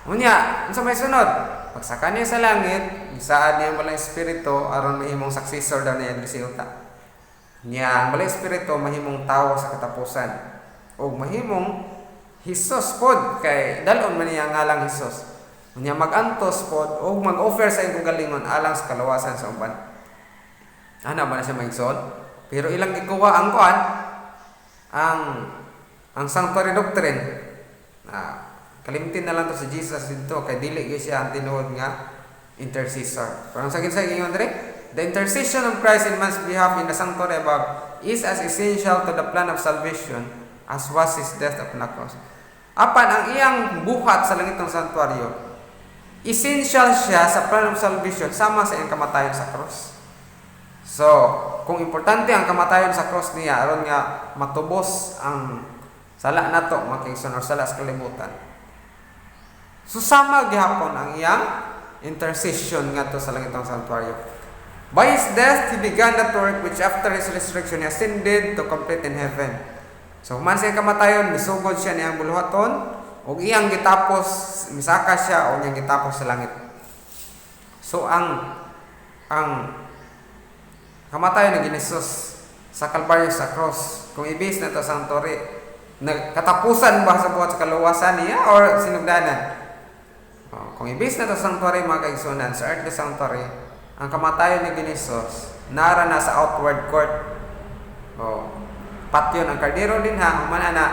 Unya, unsa may sunod? Pagsaka niya sa langit, isaad niya ang balang espiritu aron mahimong successor daw niya sa yuta. Niya ang balang espiritu mahimong tawo sa katapusan. O mahimong Hesus pod kay dalon man niya ngalang Hesus. Unya mag-antos pod o mag-offer sa iyong galingon alang sa kalawasan sa uban. Ana ba na siya maigsoon? Pero ilang gikuha ang kuan ang sanctuary doctrine. Kalimtin na lang to si Jesus dito kay dili gyud siya ang tinuod nga intercessor. Pero ang sagid sa ingon dire, the intercession of Christ in man's behalf in the sanctuary above is as essential to the plan of salvation as was his death upon the cross. Apan ang iyang buhat sa langitong santuaryo, essential siya sa plan of salvation sama sa iyang kamatayon sa cross. So, kung importante ang kamatayon sa cross niya aron nga matubos ang sala nato makigsun or sala sa kalibutan. Susama gihapon ang iyang intercession ngadto sa langitong santuaryo. By his death, he began that work which after his resurrection he ascended to complete in heaven. So, man siya kamatayon, misugod siya niyang buluhaton, o iyang gitapos, misaka siya, o iyang gitapos sa langit. So, ang kamatayon ni Jesus sa Kalbaryo sa cross, kung ibis na ito sa santuary, katapusan ba sa buhat sa kaluwasan niya or sinugdanan? Kung ibis na ito sa santuary, mga kaigsunan, sa earthly sanctuary, ang kamatayon ni Jesus nara na sa outward court. Patyon ang kardero din ha, humana na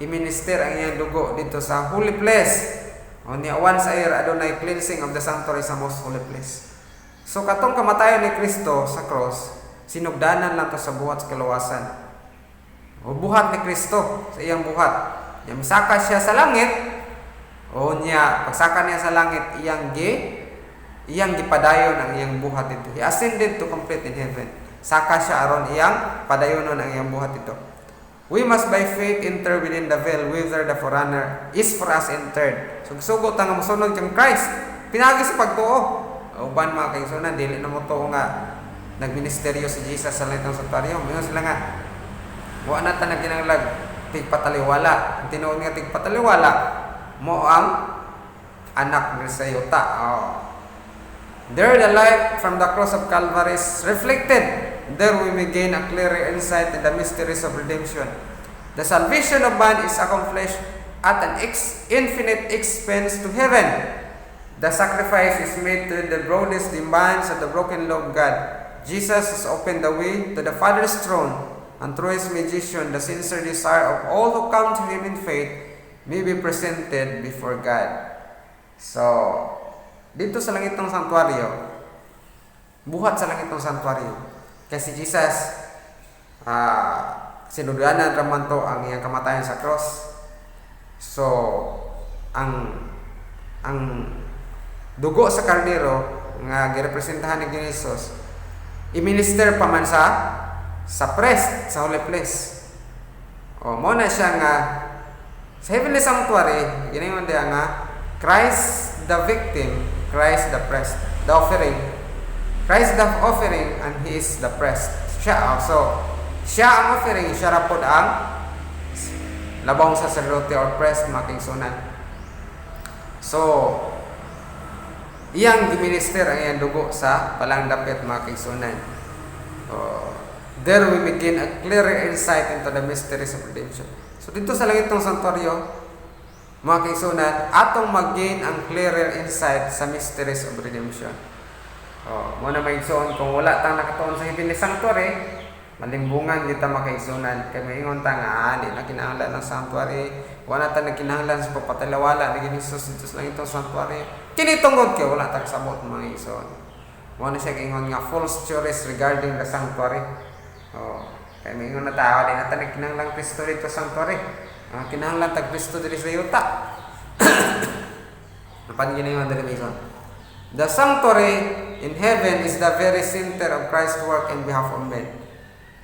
i-minister ang iyang dugo dito sa holy place. Niya once a year adunay cleansing of the sanctuary sa most holy place. So katong kamatayon ni Kristo sa cross, sinugdanan lang to sa buhat sa kaluwasan. O buhat ni Kristo sa iyang buhat. Niya misaka siya sa langit. O niya pagsaka niya sa langit iyang gipadayon ang iyang buhat dito. He ascended to complete in heaven. Saka siya aron iyang padayonon ang iyang buhat dito. We must by faith enter within the veil whither the forerunner is for us entered. So sugot ang mosunod kang Christ. Pinagi sa pagtuo. Uban mga kaigsunan, dili na mo to nga nagministeryo si Jesus sa langitong santuaryo. Mingon sila nga wa na ta nagkinanglag tigpataliwala. Ang tinuod nga tigpataliwala mo ang anak ni sa yuta. There the light from the cross of Calvary is reflected. There we may gain a clearer insight in the mysteries of redemption. The salvation of man is accomplished at an infinite expense to heaven. The sacrifice is made to the broadest demands of the broken law of God. Jesus has opened the way to the Father's throne, and through his mediation, the sincere desire of all who come to him in faith may be presented before God. So, dito sa langitong santuaryo, buhat sa langitong santuaryo, kasi Jesus, sinudyanan raman to ang iyang kamatayan sa cross. So, ang dugo sa kardero nga girepresentahan ni Jesus, i-minister pa man sa priest, sa holy place. Mo na siya nga sa heavenly sanctuary, ginayon dia nga Christ the victim, Christ the priest, the offering. Christ the offering and he is the priest. Siya ang offering, siya rapod ang labong sacerdote or priest makingsunan. So, iyang giminister ang iyang dugo sa palang dapit makingsunan. There we begin a clearer insight into the mysteries of redemption. So, dito sa langitong santuaryo, mga kaigsunan, atong mag-gain ang clearer insight sa mysteries of redemption. Muna maigsuon, kung wala tang nakatuon sa heavenly sanctuary, malimbungan kita makaigsunan. Kaya maingon ta nga, di na kinahanglan ng sanctuary, wala ta nagkinahanglan sa papatalawala ni Jesus dito sa langitong sanctuary. Kinitungod kaya wala tang sabot mga igsoon. Muna siya kingon nga false theories regarding the sanctuary. Kaya maingon na tao, di na ta nagkinahanglan Kristo dito sa sanctuary. Kinahanglan tag Kristo diri sa yuta. Napan ginayon diri mission. The sanctuary in heaven is the very center of Christ's work in behalf of men.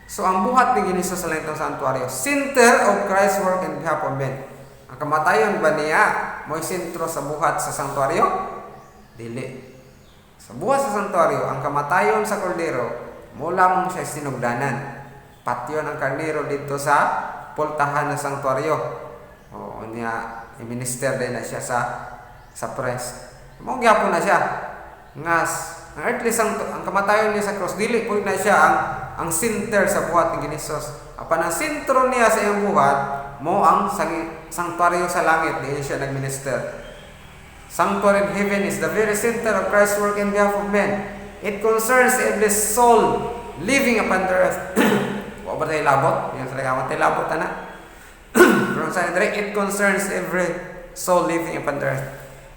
So ang buhat ni Jesus sa langitong santuaryo, center of Christ's work in behalf of men. Ang kamatayon ba niya mo'y sentro sa buhat sa sanktuaryo? Dili. Sa buhat sa sanktuaryo, ang kamatayon sa kordero mo lamang siya sinugdanan. Patyon ang karnero dito sa pultahan ng sanktuaryo. O niya i-minister din na siya sa press. Mao gyapon na siya. Ngas ang earthly ang kamatayon niya sa cross dili po na siya ang center sa buhat ni Hesus. Apan ang sentro niya sa iyang buhat mo ang sanktuaryo sa langit diin siya nagminister. Sanctuary in heaven is the very center of Christ's work in behalf of men. It concerns every soul living upon the earth. Wa ba tayo labot? Yan talaga tayo labot na. Pero sa it concerns every soul living upon the earth.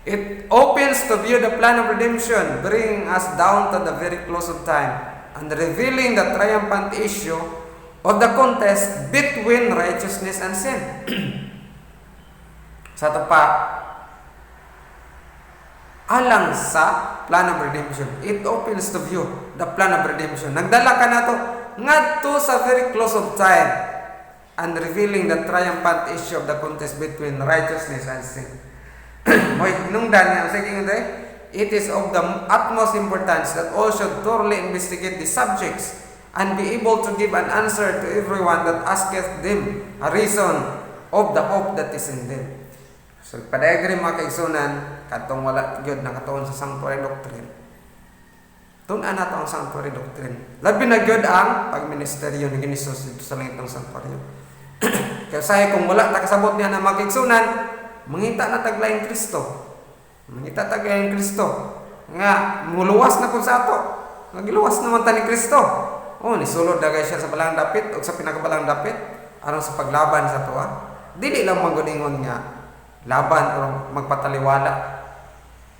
It opens to view the plan of redemption, bringing us down to the very close of time and revealing the triumphant issue of the contest between righteousness and sin. Sa ito pa, alang sa plan of redemption. It opens to view the plan of redemption. Nagdala ka na to ngadto sa very close of time and revealing the triumphant issue of the contest between righteousness and sin. Moy hinungdan niya sa king it is of the utmost importance that all should thoroughly investigate the subjects and be able to give an answer to everyone that asketh them a reason of the hope that is in them. So, padayagree mga kaigsunan, katong wala gyud nakatuon sa sanctuary doctrine. Tun-an nato ang sanctuary doctrine. Labi na gyud ang pagministeryo ni Hesus dito sa langit ng sanctuary. Kaya say kung wala ta kasabot niya na mga kaigsunan, mangita na taglaing Kristo. Mangita taglaing Kristo. Nga muluwas na kun sa ato. Nagiluwas naman ta ni Kristo. Oh, nisulod dagay siya sa balang dapit o sa pinakabalang dapit aron sa paglaban sa tuwa. Dili lang maguningon nga laban o magpataliwala.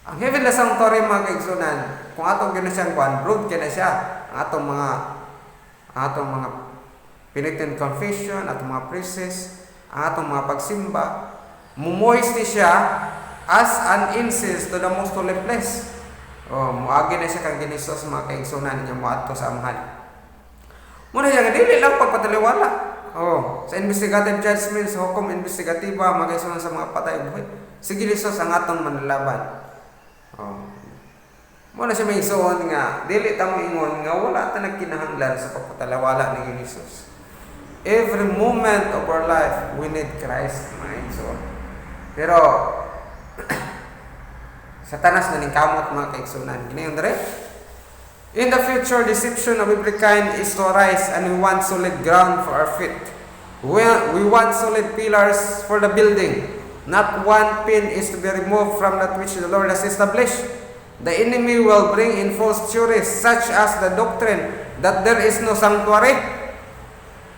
Ang heavenly sanctuary mga kaigsunan, kung atong gina siyang kuan, brood kina siya ang atong mga penitent confession, atong mga praises, ang atong mga pagsimba, mumoist siya as an incense to the most holy place. Muagi na siya kang Hesus mga kaigsunan niya moadto sa amhan. Muna siya dili lang pagpataliwala. Sa investigative judgment, sa hukom investigatiba, magaysunan sa mga patay buhay. Sige Hesus ang atong manlalaban. Muna siya may isuon nga, dili ta mo ingon nga wala ta nagkinahanglan sa pagpatalawala ni Hesus. Every moment of our life, we need Christ, mga igsoon. Pero, Satanas na ning kamot mga kaigsunan. Ginayon dere? In the future, deception of every kind is to arise, and we want solid ground for our feet. We want solid pillars for the building. Not one pin is to be removed from that which the Lord has established. The enemy will bring in false theories, such as the doctrine that there is no sanctuary.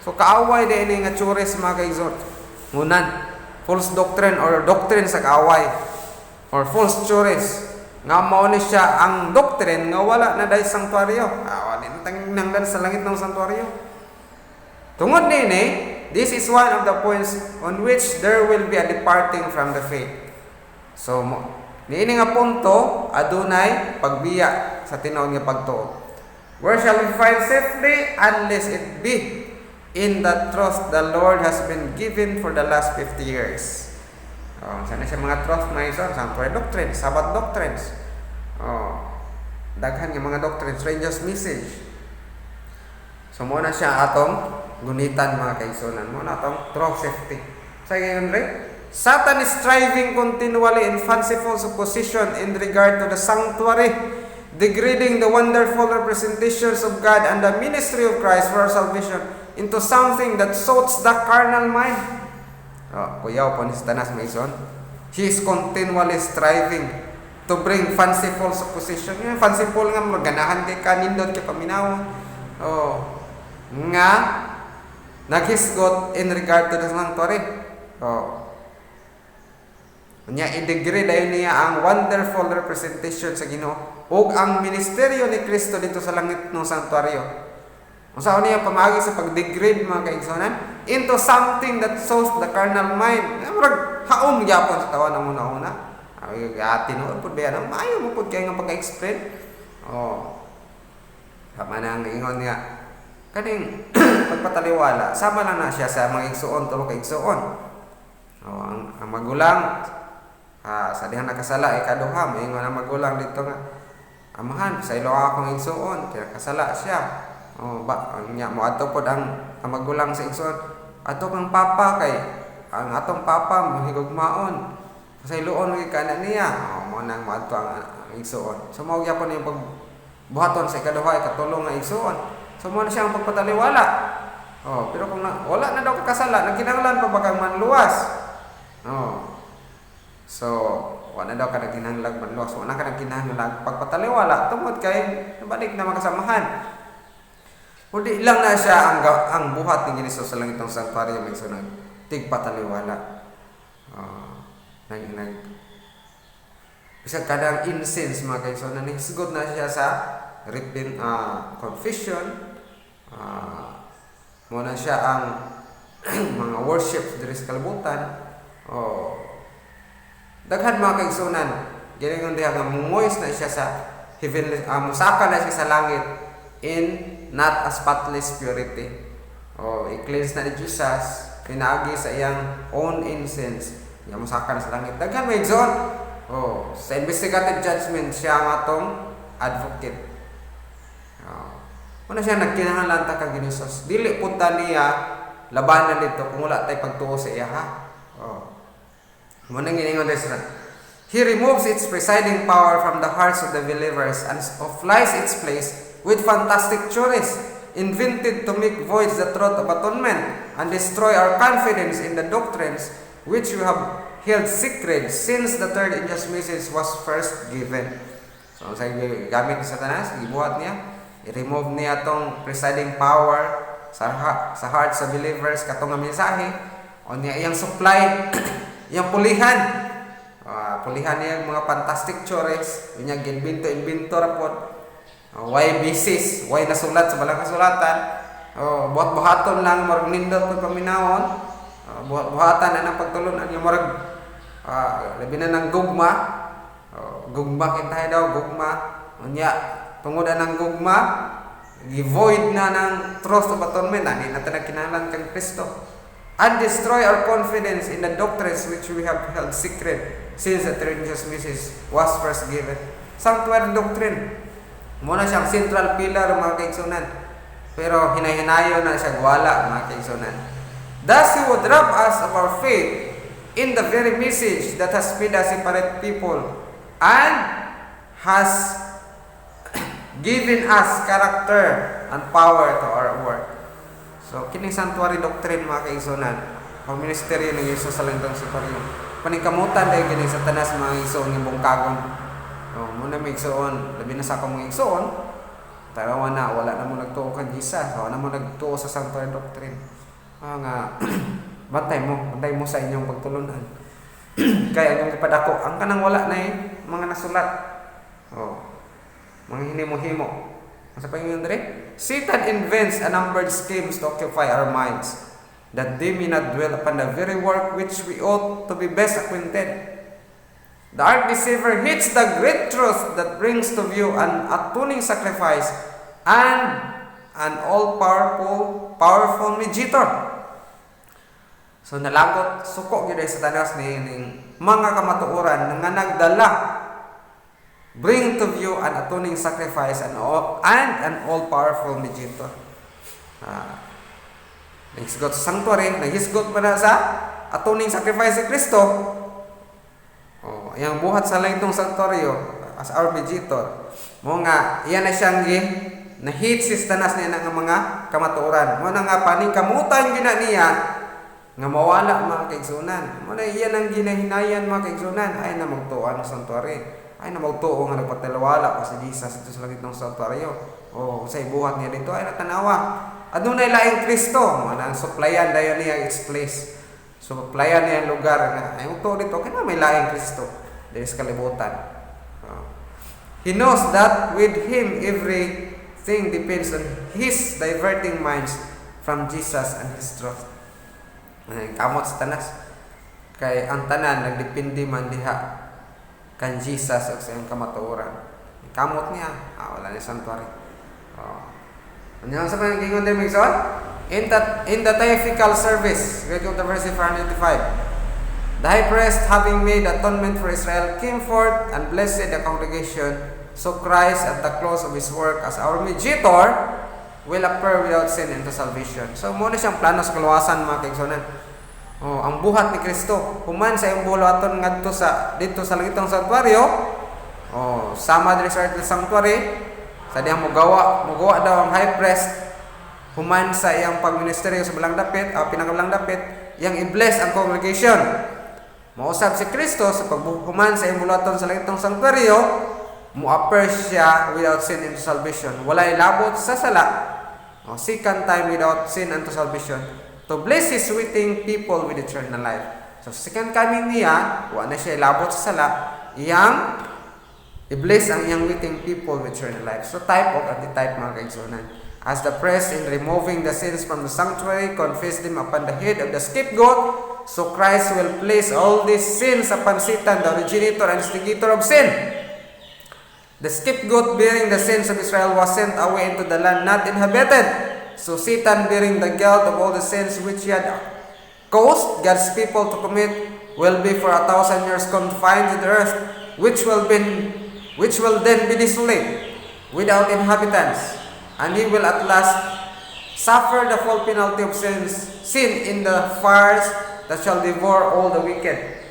So kaaway din nga theories mga kaigsoon. Ngunan, false doctrine or doctrine sa kaaway or false theories. Nga mao ni siya ang doctrine nga wala na dai sanctuaryo. Wala nang sa langit ng sanctuaryo. Tungod nini, this is one of the points on which there will be a departing from the faith. So niini nga punto adunay pagbiya sa tinuod nga pagtuo. Where shall we find safety unless it be in the trust the Lord has been given for the last 50 years? Sana siya mga trust na iso, sanctuary doctrine, Sabbath doctrines. Daghan nga mga doctrines, strangers message. So muna siya atong gunitan mga kaigsunan. Muna atong trust safety. Sa ngayon rin, Satan is striving continually in fanciful supposition in regard to the sanctuary, degrading the wonderful representations of God and the ministry of Christ for our salvation into something that suits the carnal mind. Kuyaw po ni Satanas mga ison. He is continually striving to bring fanciful supposition. Fanciful nga maganahan kay kanindot kay paminaw. Nga naghisgot in regard to the sanctuary. Nya i-degrade ayon niya ang wonderful representation sa Ginoo ug ang ministeryo ni Kristo dito sa langit ng sanctuaryo. Usaw niya pamagi sa pag-degrade mga kaigsunan into something that shows the carnal mind. Murag haom gyapon sa tawa ng una-una. Tinuod pud ba nang maayo mo pud kay nga pag-explain. Tama na ang ingon niya. Kaning pagpataliwala, sama lang na siya sa mga igsuon tulo ka igsuon. Ang magulang sa dihang nakasala ikaduha moingon ang magulang dito nga, amahan sa ilo akong igsuon kaya kasala siya. Nya mo ato pod ang magulang sa igsuon, ato kang papa kay ang atong papa mahigugmaon sa iluon gyud kana niya. Mo nang moadto ang igsuon. So mao gyapon yung pagbuhaton sa ikaduha ikatulong nga igsuon. So mo na siyang pagpataliwala. Pero kung wala na daw kasala, nagkinahanglan pa bagang manluwas. So wala daw ka nagkinahanglan manluwas, wala ka nagkinahanglan pagpataliwala tungod kay nabalik na makasamahan. Kundi lang na siya ang buhat ni Hesus sa langitong santuaryo may sunod tigpataliwala. Bisag kadang incense mga kaiso na nahisgot na siya sa confession. Muna siya ang mga worship diri sa kalibutan. Daghan mga kaigsunan, giningon diha nga mungoys na siya sa heavenly, musaka na siya sa langit in not a spotless purity. I-cleanse na ni Jesus, pinaagi sa iyang own incense, nga musaka na sa langit. Daghan mga igsoon. Sa investigative judgment siya ang atong advocate. Muna siya nagkinahanglan ta kang Hesus. Dili punta niya labanan dito kung wala tay pagtuo sa iya ha. Muna giningon this. He removes its presiding power from the hearts of the believers and flies its place with fantastic theories invented to make void the truth of atonement and destroy our confidence in the doctrines which we have held secret since the third unjust message was first given. So sa gamit ni Satanas, gibuhat niya i-remove niya tong presiding power sa heart sa believers katong nga mensahe o niya iyang supply iyang pulihan niya mga fantastic theories niya ginbinto rapod why basis why nasulat sa balang kasulatan buhat-buhaton lang murag nindot pag paminawon buhatan na ng pagtulunan yung murag labi na ng gugma kintahay daw gugma niya tungod ng gugma, gi-void na ng truth of atonement, ani natin nagkinahanglan kang Kristo. And destroy our confidence in the doctrines which we have held secret since the third message was first given. Sanctuary doctrine. Muna siyang central pillar mga kaigsunan. Pero hinay-hinayo na siya wala mga kaigsunan. Thus He would rob us of our faith in the very message that has made us separate people and has given us character and power to our work. So, kining sanctuary doctrine mga kaigsunan, ang ministeryo ng Hesus sa langitong santuaryo. Paningkamutan dahil kining Satanas mga igsoon ng bungkagon. Muna may igsoon, labi na sa akong mga igsoon, tarawa na, wala na mo nagtuo kang Jesus, wala na mo nagtuo sa sanctuary doctrine. Bantay mo sa inyong pagtulunan. Kaya ang ipadako, ang kanang wala na mga nasulat. Mga hinimo-himo. Sa Panginoon dere, Satan invents unnumbered schemes to occupy our minds, that they may not dwell upon the very work which we ought to be best acquainted. The art deceiver hits the great truth that brings to view an atoning sacrifice and an all-powerful mediator. So nalagot, suko gyud sa Satanas ni mga kamatuoran nga nagdala bring to view an atoning sacrifice and an all-powerful mediator. Nahisgot sa sanctuary, nahisgot pa na sa atoning sacrifice si Kristo. Yang buhat sa langitong sanctuaryo as our mediator. Mo nga, iyan na siyang na-hit si Satanas niya ng mga kamatuoran. Mo na nga paningkamutan gina niya nga mawala mga kaigsunan. Mo na iyan ang ginahinayan mga kaigsunan ay na magtuan sa sanctuary. Ay na magtuo nga nagpataliwala pa sa Jesus ito sa langit ng santuaryo. Sa ibuhat niya dito ay natanawa. Adunay laing Kristo, manang supplyan dayon niya its place. Supplyan niya ang lugar nga ay magtuo dito kaya may laing Kristo diri sa kalibutan. He knows that with him everything depends on his diverting minds from Jesus and his truth. Kamot sa tanas kay ang tanan nagdepende man diha kan Jesus o sa iyang kamatuoran. Kamot niya, wala niya sanctuary. Ano sa mga gingon din Migson? In the Theophanical service, read of the verse 495. The high priest, having made atonement for Israel, came forth and blessed the congregation. So Christ, at the close of His work as our mediator, will appear without sin into salvation. So muna siyang plano sa kaluwasan, mga kaigsunan. Ang buhat ni Kristo, human sa iyong bulaton ngadto dito sa langitong sanktuaryo, sama diri sa earthly sanctuary, sa diyang mugawa daw ang high priest, human sa iyang pagministeryo sa balang dapit, pinakabalang dapit, yang i-bless ang congregation. Mausab si Kristo sa paghuman sa iyang bulaton sa langitong sanktuaryo, mu-appear siya without sin into salvation. Walay labot sa sala. Second time without sin unto salvation, to bless His waiting people with eternal life. So second coming niya, wala na siya labot sa sala, iyang i-bless ang iyang waiting people with eternal life. So type of anti-type, mga kaigsunan. As the priest in removing the sins from the sanctuary confessed them upon the head of the scapegoat, so Christ will place all these sins upon Satan, the originator and instigator of sin. The scapegoat bearing the sins of Israel was sent away into the land not inhabited. So Satan, bearing the guilt of all the sins which he had caused God's people to commit, will be for 1,000 years confined to the earth, which will then be desolate, without inhabitants. And he will at last suffer the full penalty of sin in the fires that shall devour all the wicked.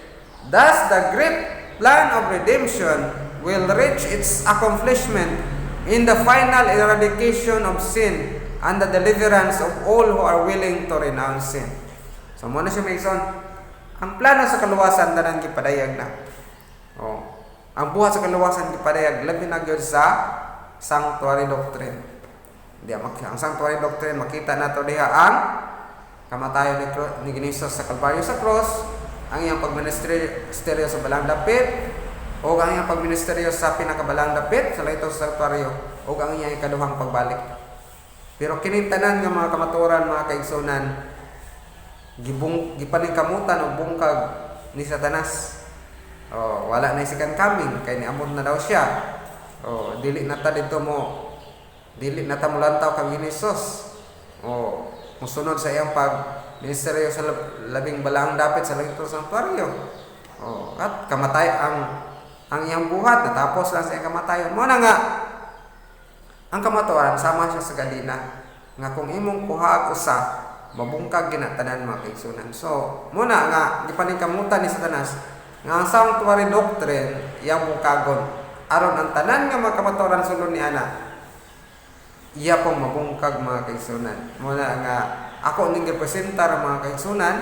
Thus the great plan of redemption will reach its accomplishment in the final eradication of sin and the deliverance of all who are willing to renounce sin. So muna siya Mason, ang plano sa kaluwasan tanan gipadayag na. Ang buhat sa kaluwasan gipadayag labi na gyud sa sanctuary doctrine. Ang sanctuary doctrine makita nato diha ang kamatayon ni Cristo sa Kalbaryo sa cross, ang iyang pagministeryo sa balang dapit, o ang iyang pagministeryo sa pinakabalang dapit sa langitong sanctuaryo, o ang iyang ikaduhang pagbalik. Pero kinintanan nga mga kamaturan, mga kaigsunan, gipaningkamutan o bungkag ni Satanas. Wala na second coming, kay niamod na daw siya. Dili na ta mulantaw kang Hesus. Musunod sa iyang pagministeryo sa labing balang dapit sa langitong sanctuaryo. At kamatay ang iyang buhat, natapos lang sa iyang kamatayon. Muna nga, ang kamatuan, sama siya sa galina, nga kung imong kuhaag usa, mabungkag ginatanan, mga kaigsunan. So, muna nga, gipaningkamutan ni Satanas, nga ang sanctuary doctrine, iyang bungkagon. Aron ang tanan nga mga kamaturan sulod ni Ana, iya pong mabungkag, mga kaigsunan. Muna nga, ako ning representar, mga kaigsunan,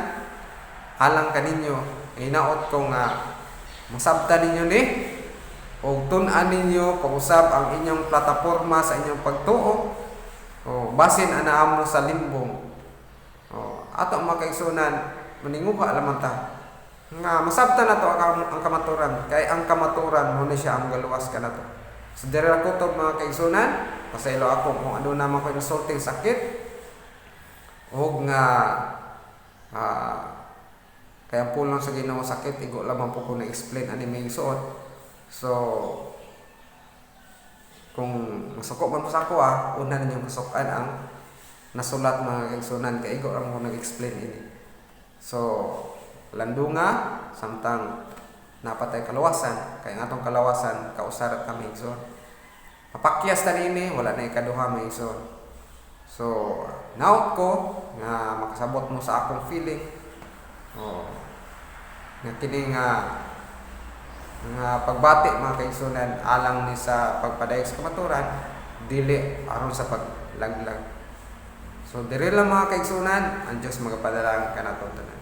halang kaninyo, inaot ko nga, masabta ninyo ni o tun-an ninyo pag-usab ang inyong plataporma sa inyong pagtuo, basin anaam mo sa limbong, ato mga kaigsunan maninguha lamang ta nga masabta na to ang kamaturan, kay ang kamaturan mo ni siya ang galuwas ka na to. So diri ra kutob, mga kaigsunan, pasaylo ako kung ano naman ko insulting sakit o nga kaya pulang sa Ginoo sakit, igo lamang po ko na-explain ani may suot. So, kung masukok man po sa ako, una ninyong masukan ang nasulat, mga kaigsunan, kaya igo lang ko nag-explain ini. So, landunga, samtang napatay kalawasan, kaya nga itong kalawasan, kausarat kami, so, papakyas na ini, wala na ikaduha, may so. So, naot ko, nga makasabot mo sa akong feeling, nga kini nga pagbati, mga kaigsunan, alang ni sa pagpadayag sa kamaturan, dili aron sa paglaglag. So diri lang, mga kaigsunan, ang Dios magapadala kanato tanan.